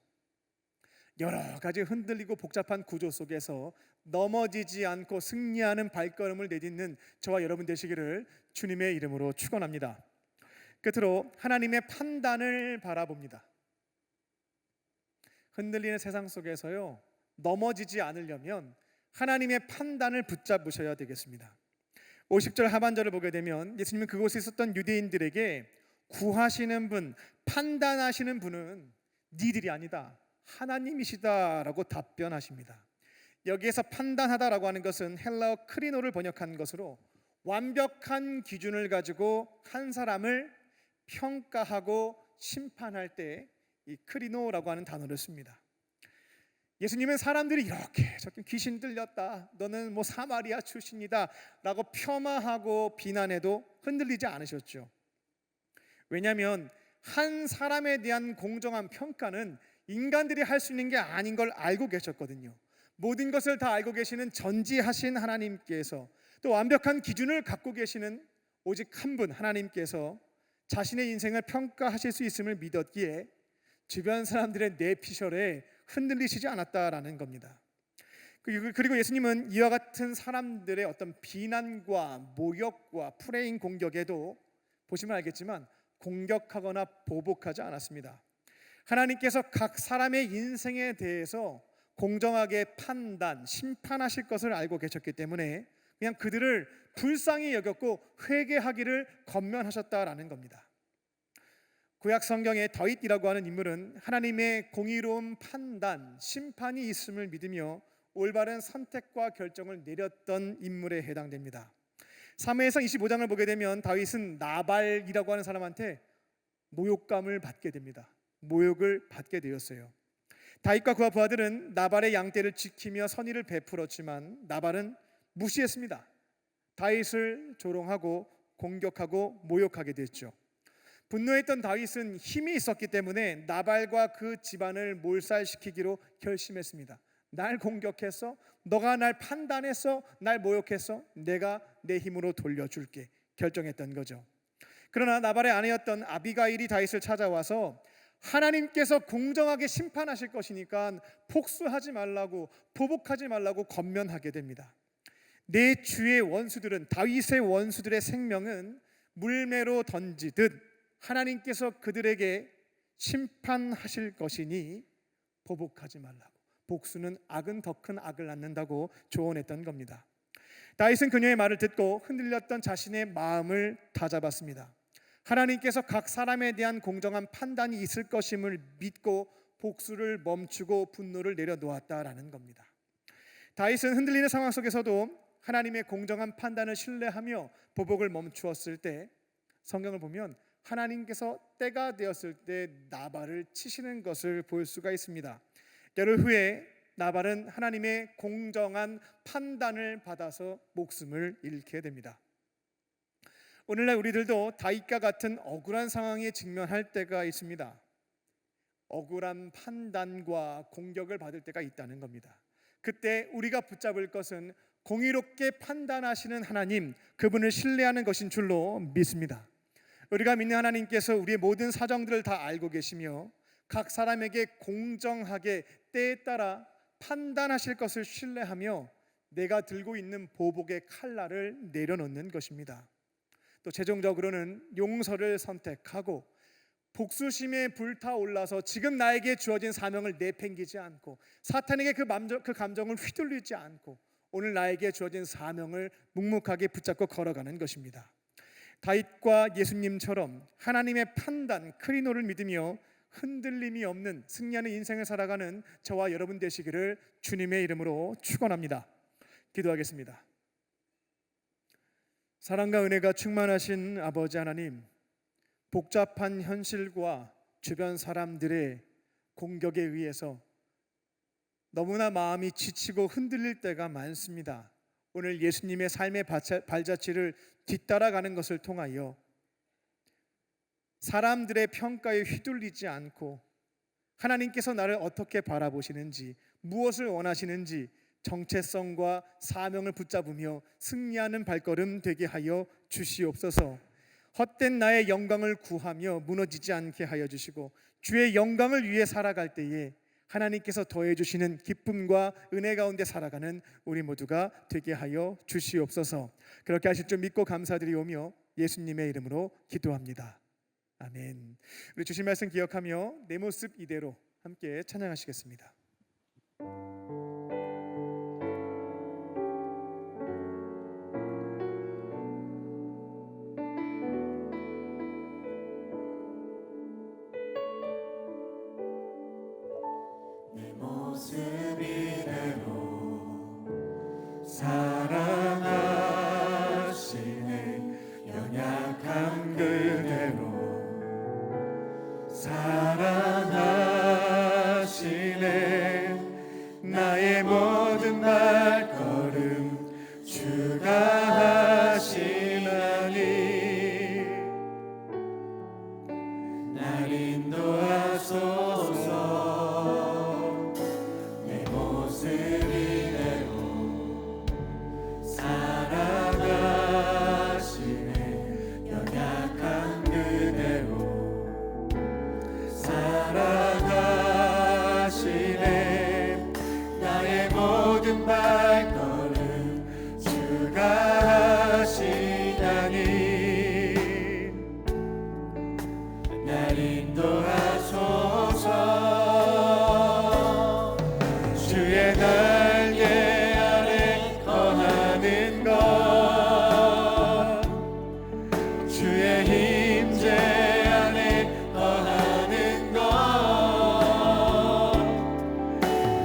여러 가지 흔들리고 복잡한 구조 속에서 넘어지지 않고 승리하는 발걸음을 내딛는 저와 여러분 되시기를 주님의 이름으로 축원합니다. 끝으로 하나님의 판단을 바라봅니다. 흔들리는 세상 속에서요, 넘어지지 않으려면 하나님의 판단을 붙잡으셔야 되겠습니다. 50절 하반절을 보게 되면 예수님은 그곳에 있었던 유대인들에게 구하시는 분, 판단하시는 분은 니들이 아니다, 하나님이시다라고 답변하십니다. 여기에서 판단하다라고 하는 것은 헬라어 크리노를 번역한 것으로 완벽한 기준을 가지고 한 사람을 평가하고 심판할 때 이 크리노라고 하는 단어를 씁니다. 예수님은 사람들이 이렇게 저렇게 귀신 들렸다, 너는 뭐 사마리아 출신이다 라고 폄하하고 비난해도 흔들리지 않으셨죠. 왜냐하면 한 사람에 대한 공정한 평가는 인간들이 할 수 있는 게 아닌 걸 알고 계셨거든요. 모든 것을 다 알고 계시는 전지하신 하나님께서 또 완벽한 기준을 갖고 계시는 오직 한 분 하나님께서 자신의 인생을 평가하실 수 있음을 믿었기에 주변 사람들의 뇌피셜에 흔들리시지 않았다라는 겁니다. 그리고 예수님은 이와 같은 사람들의 어떤 비난과 모욕과 프레임 공격에도 보시면 알겠지만 공격하거나 보복하지 않았습니다. 하나님께서 각 사람의 인생에 대해서 공정하게 판단, 심판하실 것을 알고 계셨기 때문에 그냥 그들을 불쌍히 여겼고 회개하기를 권면하셨다라는 겁니다. 구약 성경에 다윗이라고 하는 인물은 하나님의 공의로운 판단, 심판이 있음을 믿으며 올바른 선택과 결정을 내렸던 인물에 해당됩니다. 사무엘상 25장을 보게 되면 다윗은 나발이라고 하는 사람한테 모욕감을 받게 됩니다. 모욕을 받게 되었어요. 다윗과 그와 부하들은 나발의 양떼를 지키며 선의를 베풀었지만 나발은 무시했습니다. 다윗을 조롱하고 공격하고 모욕하게 됐죠. 분노했던 다윗은 힘이 있었기 때문에 나발과 그 집안을 몰살시키기로 결심했습니다. 날 공격했어? 너가 날 판단했어? 날 모욕했어? 내가 내 힘으로 돌려줄게 결정했던 거죠. 그러나 나발의 아내였던 아비가일이 다윗을 찾아와서 하나님께서 공정하게 심판하실 것이니까 복수하지 말라고, 보복하지 말라고 권면하게 됩니다. 내 주의 원수들은, 다윗의 원수들의 생명은 물매로 던지듯 하나님께서 그들에게 심판하실 것이니 보복하지 말라고, 복수는 악은 더 큰 악을 낳는다고 조언했던 겁니다. 다윗은 그녀의 말을 듣고 흔들렸던 자신의 마음을 다잡았습니다. 하나님께서 각 사람에 대한 공정한 판단이 있을 것임을 믿고 복수를 멈추고 분노를 내려놓았다라는 겁니다. 다윗은 흔들리는 상황 속에서도 하나님의 공정한 판단을 신뢰하며 보복을 멈추었을 때 성경을 보면 하나님께서 때가 되었을 때 나발을 치시는 것을 볼 수가 있습니다. 열흘 후에 나발은 하나님의 공정한 판단을 받아서 목숨을 잃게 됩니다. 오늘날 우리들도 다윗과 같은 억울한 상황에 직면할 때가 있습니다. 억울한 판단과 공격을 받을 때가 있다는 겁니다. 그때 우리가 붙잡을 것은 공의롭게 판단하시는 하나님, 그분을 신뢰하는 것인 줄로 믿습니다. 우리가 믿는 하나님께서 우리의 모든 사정들을 다 알고 계시며 각 사람에게 공정하게 때에 따라 판단하실 것을 신뢰하며 내가 들고 있는 보복의 칼날을 내려놓는 것입니다. 또 최종적으로는 용서를 선택하고 복수심에 불타올라서 지금 나에게 주어진 사명을 내팽기지 않고 사탄에게 그 감정을 휘둘리지 않고 오늘 나에게 주어진 사명을 묵묵하게 붙잡고 걸어가는 것입니다. 다윗과 예수님처럼 하나님의 판단, 크리노를 믿으며 흔들림이 없는 승리하는 인생을 살아가는 저와 여러분 되시기를 주님의 이름으로 축원합니다. 기도하겠습니다. 사랑과 은혜가 충만하신 아버지 하나님, 복잡한 현실과 주변 사람들의 공격에 의해서 너무나 마음이 지치고 흔들릴 때가 많습니다. 오늘 예수님의 삶의 발자취를 뒤따라가는 것을 통하여 사람들의 평가에 휘둘리지 않고 하나님께서 나를 어떻게 바라보시는지, 무엇을 원하시는지 정체성과 사명을 붙잡으며 승리하는 발걸음 되게 하여 주시옵소서. 헛된 나의 영광을 구하며 무너지지 않게 하여 주시고 주의 영광을 위해 살아갈 때에 하나님께서 더해 주시는 기쁨과 은혜 가운데 살아가는 우리 모두가 되게 하여 주시옵소서. 그렇게 하실 줄 믿고 감사드리오며 예수님의 이름으로 기도합니다. 아멘. 우리 주신 말씀 기억하며 내 모습 이대로 함께 찬양하시겠습니다. 모습 이대로 사랑하시네 연약한 그대로 사랑하시네 나의 모든 발걸음 주가 하시나니 날 인도하소서 발걸음 주가 하시나니 날 인도하소서 주의 날개 아래 거하는 것 주의 힘제 안에 거하는 것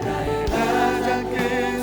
나의 가장 큰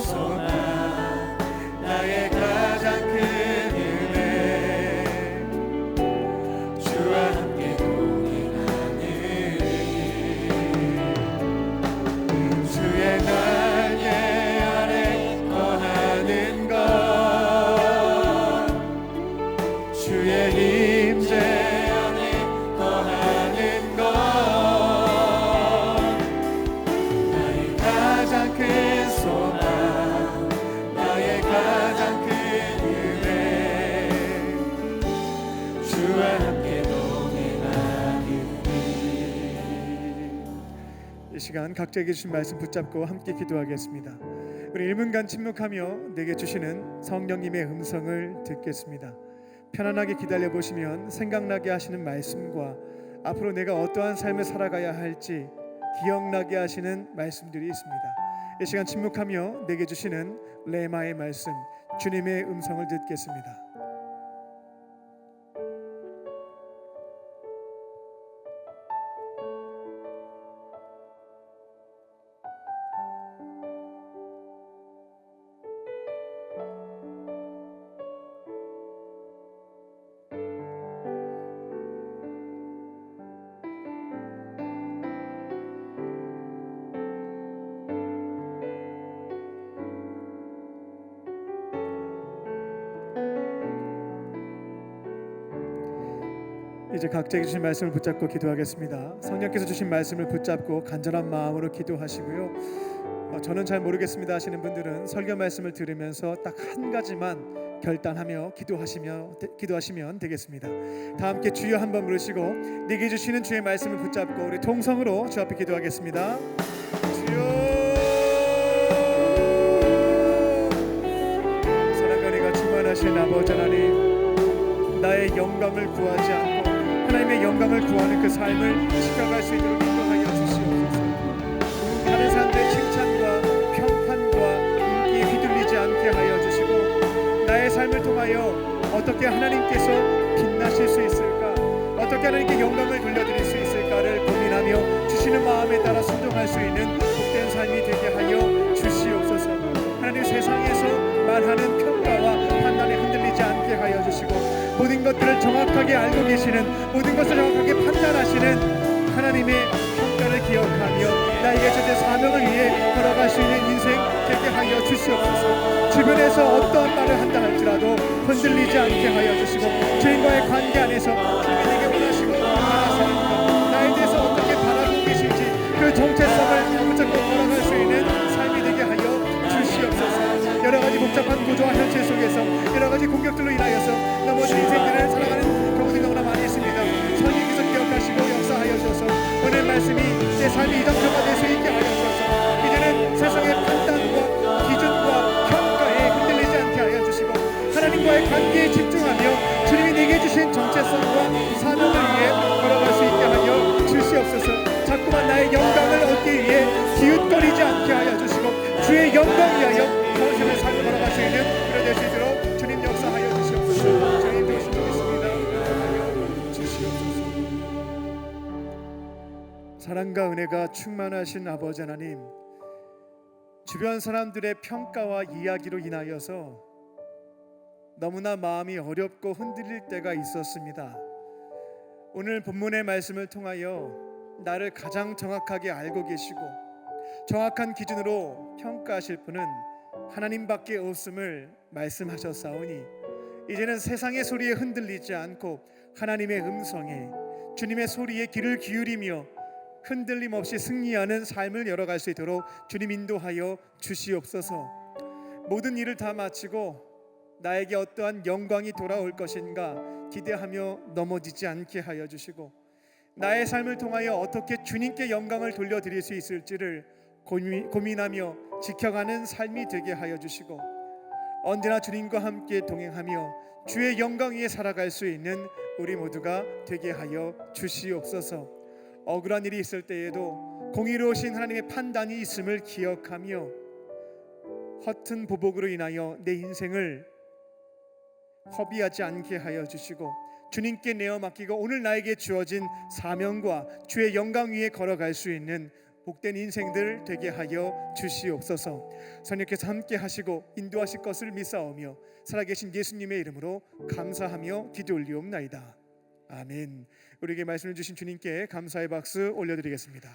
시간 각자에게 주신 말씀 붙잡고 함께 기도하겠습니다. 우리 1분간 침묵하며 내게 주시는 성령님의 음성을 듣겠습니다. 편안하게 기다려 보시면 생각나게 하시는 말씀과 앞으로 내가 어떠한 삶을 살아가야 할지 기억나게 하시는 말씀들이 있습니다. 이 시간 침묵하며 내게 주시는 레마의 말씀, 주님의 음성을 듣겠습니다. 이제 각자에게 주신 말씀을 붙잡고 기도하겠습니다. 성령께서 주신 말씀을 붙잡고 간절한 마음으로 기도하시고요. 저는 잘 모르겠습니다 하시는 분들은 설교 말씀을 들으면서 딱 한 가지만 결단하며 기도하시면 되겠습니다. 다 함께 주여 한번 부르시고 내게 주시는 주의 말씀을 붙잡고 우리 통성으로 주 앞에 기도하겠습니다. 주여, 사랑과 은혜가 충만하신 아버지 하나님, 나의 영광을 구하지 않고 하나님의 영광을 구하는 그 삶을 지켜갈 수 있도록 인도하여 주시옵소서. 다른 사람들의 칭찬과 평판과 인기에 휘둘리지 않게 하여 주시고, 나의 삶을 통하여 어떻게 하나님께서 빛나실 수 있을까, 어떻게 하나님께 영광을 돌려드릴 수 있을까를 고민하며 주시는 마음에 따라 순종할 수 있는 복된 삶이 되게 하여 주시옵소서. 하나님, 세상에서 말하는 평가와 판단에 흔들리지 않게 하여 주시고, 모든 것들을 정확하게 알고 계시는, 모든 것을 정확하게 판단하시는 하나님의 평가를 기억하며 나에게 주신 사명을 위해 걸어갈 수 있는 인생 되게 하여 주시옵소서. 주변에서 어떠한 말을 한다 할지라도 흔들리지 않게 하여 주시고, 주님과의 관계 안에서 주님이 내게 원하시고 바라시는 나에 대해서 어떻게 바라보고 계실지 그 정체성을 붙잡고 걸어갈 수 있는 삶이 되게 하여 주시옵소서. 여러 가지 복잡한 구조와 현실 속에서 여러 가지 공격들로 인하여서 넘어진 인생들을 살아가는 경우들이 너무나 많이 있습니다. 성령께서 기억하시고 역사하여 주셔서 오늘 말씀이 내 삶의 이정표가 될 수 있게 하여 주셔서 이제는 세상의 판단과 기준과 평가에 흔들리지 않게 하여 주시고, 하나님과의 관계에 집중하며 주님이 내게 주신 정체성과 사명을 위해 걸어갈 수 있게 하여 주시옵소서. 자꾸만 나의 영광을 얻기 위해 기웃거리지 않게 하여 주시고, 주의 영광 위하여 거룩한 삶을 걸어갈 수 있는 그런 될 수 있도록 주님 역사하여 주시옵소서. 주님 도우시겠습니다. 하여 주시옵소서. 사랑과 은혜가 충만하신 아버지 하나님, 주변 사람들의 평가와 이야기로 인하여서 너무나 마음이 어렵고 흔들릴 때가 있었습니다. 오늘 본문의 말씀을 통하여 나를 가장 정확하게 알고 계시고 정확한 기준으로 평가하실 분은 하나님밖에 없음을 말씀하셨사오니, 이제는 세상의 소리에 흔들리지 않고 하나님의 음성에, 주님의 소리에 귀를 기울이며 흔들림 없이 승리하는 삶을 열어갈 수 있도록 주님 인도하여 주시옵소서. 모든 일을 다 마치고 나에게 어떠한 영광이 돌아올 것인가 기대하며 넘어지지 않게 하여 주시고, 나의 삶을 통하여 어떻게 주님께 영광을 돌려드릴 수 있을지를 고민하며 지켜가는 삶이 되게 하여 주시고, 언제나 주님과 함께 동행하며 주의 영광 위에 살아갈 수 있는 우리 모두가 되게 하여 주시옵소서. 억울한 일이 있을 때에도 공의로우신 하나님의 판단이 있음을 기억하며 허튼 보복으로 인하여 내 인생을 허비하지 않게 하여 주시고, 주님께 내어 맡기고 오늘 나에게 주어진 사명과 주의 영광 위에 걸어갈 수 있는 복된 인생들 되게 하여 주시옵소서. 성령께서 함께 하시고 인도하실 것을 믿사오며 살아계신 예수님의 이름으로 감사하며 기도 올리옵나이다. 아멘. 우리에게 말씀을 주신 주님께 감사의 박수 올려드리겠습니다.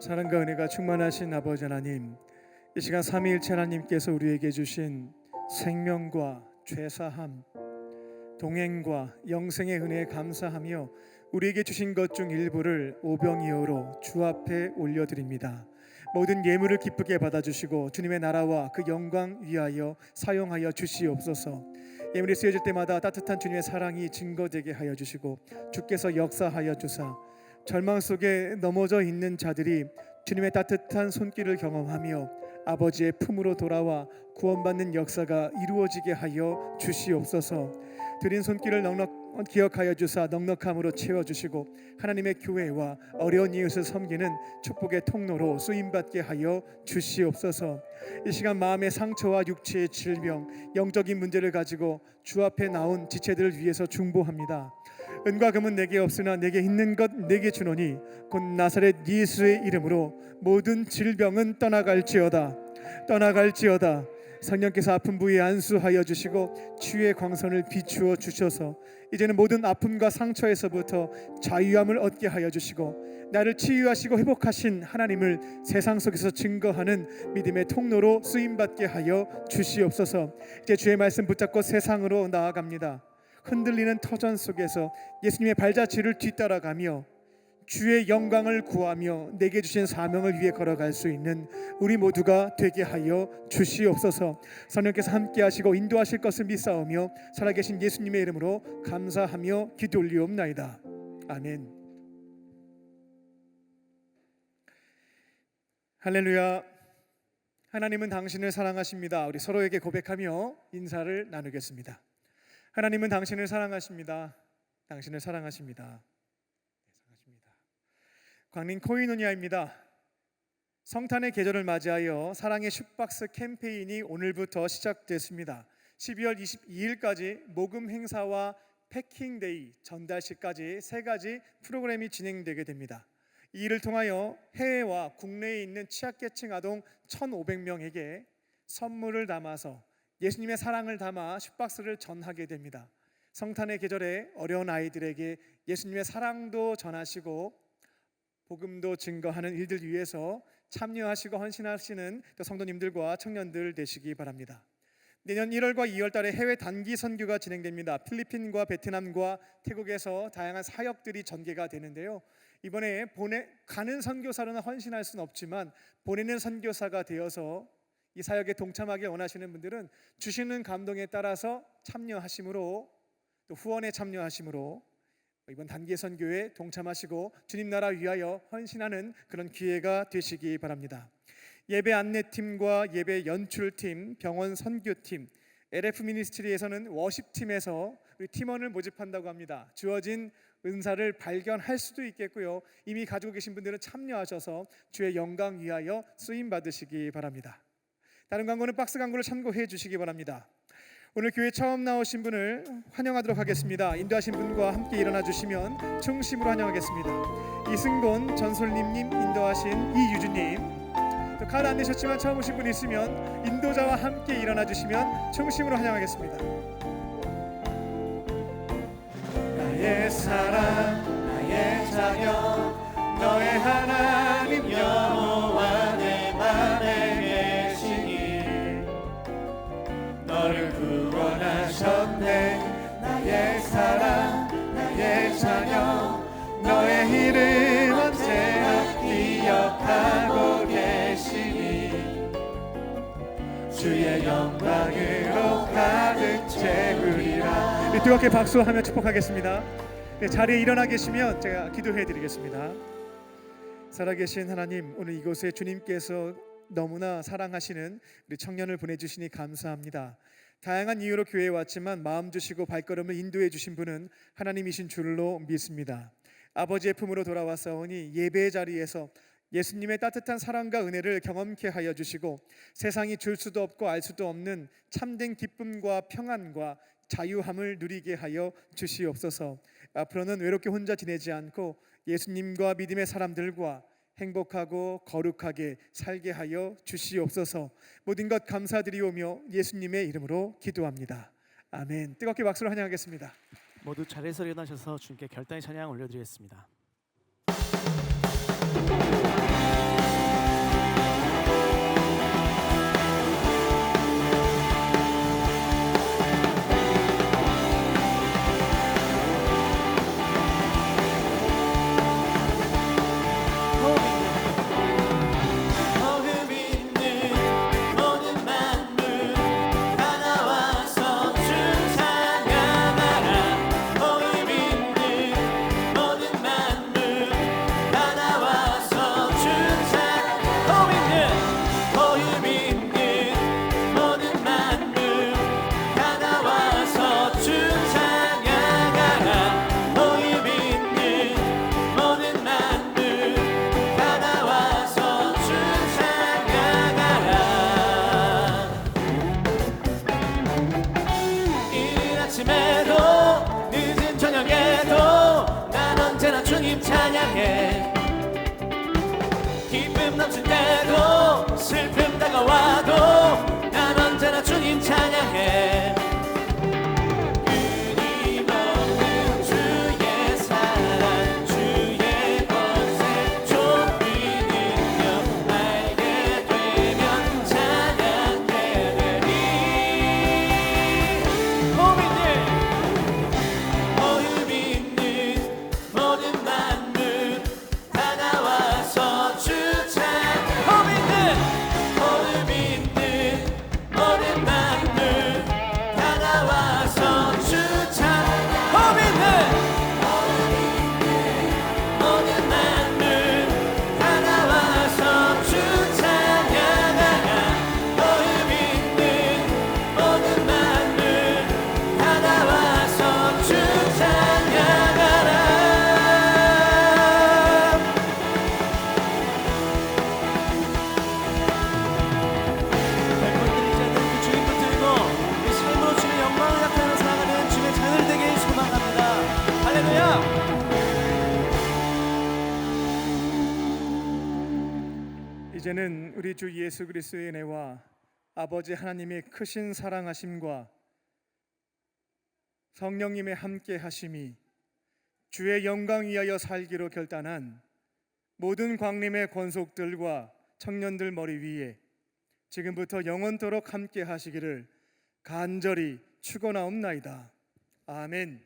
사랑과 은혜가 충만하신 아버지 하나님, 이 시간 삼위일체 하나님께서 우리에게 주신 생명과 죄사함, 동행과 영생의 은혜에 감사하며 우리에게 주신 것 중 일부를 오병이어로 주 앞에 올려드립니다. 모든 예물을 기쁘게 받아주시고 주님의 나라와 그 영광 위하여 사용하여 주시옵소서. 예물이 쓰여질 때마다 따뜻한 주님의 사랑이 증거되게 하여 주시고 주께서 역사하여 주사 절망 속에 넘어져 있는 자들이 주님의 따뜻한 손길을 경험하며 아버지의 품으로 돌아와 구원받는 역사가 이루어지게 하여 주시옵소서. 드린 손길을 넉넉 기억하여 주사 넉넉함으로 채워주시고 하나님의 교회와 어려운 이웃을 섬기는 축복의 통로로 쓰임받게 하여 주시옵소서. 이 시간 마음의 상처와 육체의 질병, 영적인 문제를 가지고 주 앞에 나온 지체들을 위해서 중보합니다. 은과 금은 내게 없으나 내게 있는 것 내게 주노니 곧 나사렛 예수의 이름으로 모든 질병은 떠나갈지어다. 성령께서 아픈 부위에 안수하여 주시고 치유의 광선을 비추어 주셔서 이제는 모든 아픔과 상처에서부터 자유함을 얻게 하여 주시고 나를 치유하시고 회복하신 하나님을 세상 속에서 증거하는 믿음의 통로로 쓰임받게 하여 주시옵소서. 이제 주의 말씀 붙잡고 세상으로 나아갑니다. 흔들리는 터전 속에서 예수님의 발자취를 뒤따라가며 주의 영광을 구하며 내게 주신 사명을 위해 걸어갈 수 있는 우리 모두가 되게 하여 주시옵소서. 성령께서 함께 하시고 인도하실 것을 믿사오며 살아계신 예수님의 이름으로 감사하며 기도 올리옵나이다. 아멘. 할렐루야. 하나님은 당신을 사랑하십니다. 우리 서로에게 고백하며 인사를 나누겠습니다. 하나님은 당신을 사랑하십니다. 당신을 사랑하십니다. 광림 코이노니아입니다. 성탄의 계절을 맞이하여 사랑의 슈박스 캠페인이 오늘부터 시작됐습니다. 12월 22일까지 모금 행사와 패킹데이, 전달식까지 3가지 프로그램이 진행되게 됩니다. 이 일을 통하여 해외와 국내에 있는 취약계층 아동 1,500명에게 선물을 담아서 예수님의 사랑을 담아 슈박스를 전하게 됩니다. 성탄의 계절에 어려운 아이들에게 예수님의 사랑도 전하시고 복음도 증거하는 일들 위해서 참여하시고 헌신하시는 성도님들과 청년들 되시기 바랍니다. 내년 1월과 2월 달에 해외 단기 선교가 진행됩니다. 필리핀과 베트남과 태국에서 다양한 사역들이 전개가 되는데요. 이번에 가는 선교사로는 헌신할 수는 없지만 보내는 선교사가 되어서 이 사역에 동참하기 원하시는 분들은 주시는 감동에 따라서 참여하심으로 또 후원에 참여하심으로 이번 단기 선교에 동참하시고 주님 나라 위하여 헌신하는 그런 기회가 되시기 바랍니다. 예배 안내팀과 예배 연출팀, 병원 선교팀, LF 미니스트리에서는 워십팀에서 우리 팀원을 모집한다고 합니다. 주어진 은사를 발견할 수도 있겠고요. 이미 가지고 계신 분들은 참여하셔서 주의 영광 위하여 쓰임 받으시기 바랍니다. 다른 광고는 박스 광고를 참고해 주시기 바랍니다. 오늘 교회 처음 나오신 분을 환영하도록 하겠습니다. 인도하신 분과 함께 일어나 주시면 충심으로 환영하겠습니다. 이승곤 전솔님님 인도하신 이유주님, 또 카드 안 내셨지만 처음 오신 분 있으면 인도자와 함께 일어나 주시면 충심으로 환영하겠습니다. 나의 사랑, 나의 자녀, 너의 하나님 여호와 내 맘에 계시니 너를 구원하셨네. 나의 사랑, 나의 자녀, 너의 이름 언제나 기억하고 계시니 주의 영광으로 가득 채우리라. 뜨겁게 박수하며 축복하겠습니다. 자리에 일어나 계시면 제가 기도해 드리겠습니다. 살아계신 하나님, 오늘 이곳에 주님께서 너무나 사랑하시는 우리 청년을 보내주시니 감사합니다. 다양한 이유로 교회에 왔지만 마음 주시고 발걸음을 인도해 주신 분은 하나님이신 줄로 믿습니다. 아버지의 품으로 돌아왔사오니 예배의 자리에서 예수님의 따뜻한 사랑과 은혜를 경험케 하여 주시고 세상이 줄 수도 없고 알 수도 없는 참된 기쁨과 평안과 자유함을 누리게 하여 주시옵소서. 앞으로는 외롭게 혼자 지내지 않고 예수님과 믿음의 사람들과 행복하고 거룩하게 살게 하여 주시옵소서. 모든 것 감사드리오며 예수님의 이름으로 기도합니다. 아멘. 뜨겁게 박수로 환영하겠습니다. 모두 자리에서 일어나셔서 주님께 결단의 찬양 올려드리겠습니다. 찬양해. 기쁨 넘칠 때도 슬픔 다가와도 난 언제나 주님 찬양해. 끊임없는 주의 사랑 주의 권세 존귀 능력 알게 되면 찬양해 되리. 호흡 있는 모든 만물 다 나와서 주 찬양. 호흡 있는 모든 만물 다 나와서 주 찬양. 호흡 있는 모든 만물 다 나와서 주 찬양하라. 호흡 있는 모든 만물 다 나와서 주 찬양하라. 발걸음 들이지 않는 그 주님 붙들고 이 삶으로 주님의 영광을 나타내며 살아가는 주님의 자녀들 되게 소망합니다. 할렐루야. 이제는 우리 주 예수 그리스도의 은혜와 아버지 하나님의 크신 사랑하심과 성령님의 함께 하심이 주의 영광 위하여 살기로 결단한 모든 광림의 권속들과 청년들 머리 위에 지금부터 영원토록 함께 하시기를 간절히 축원하옵나이다. 아멘.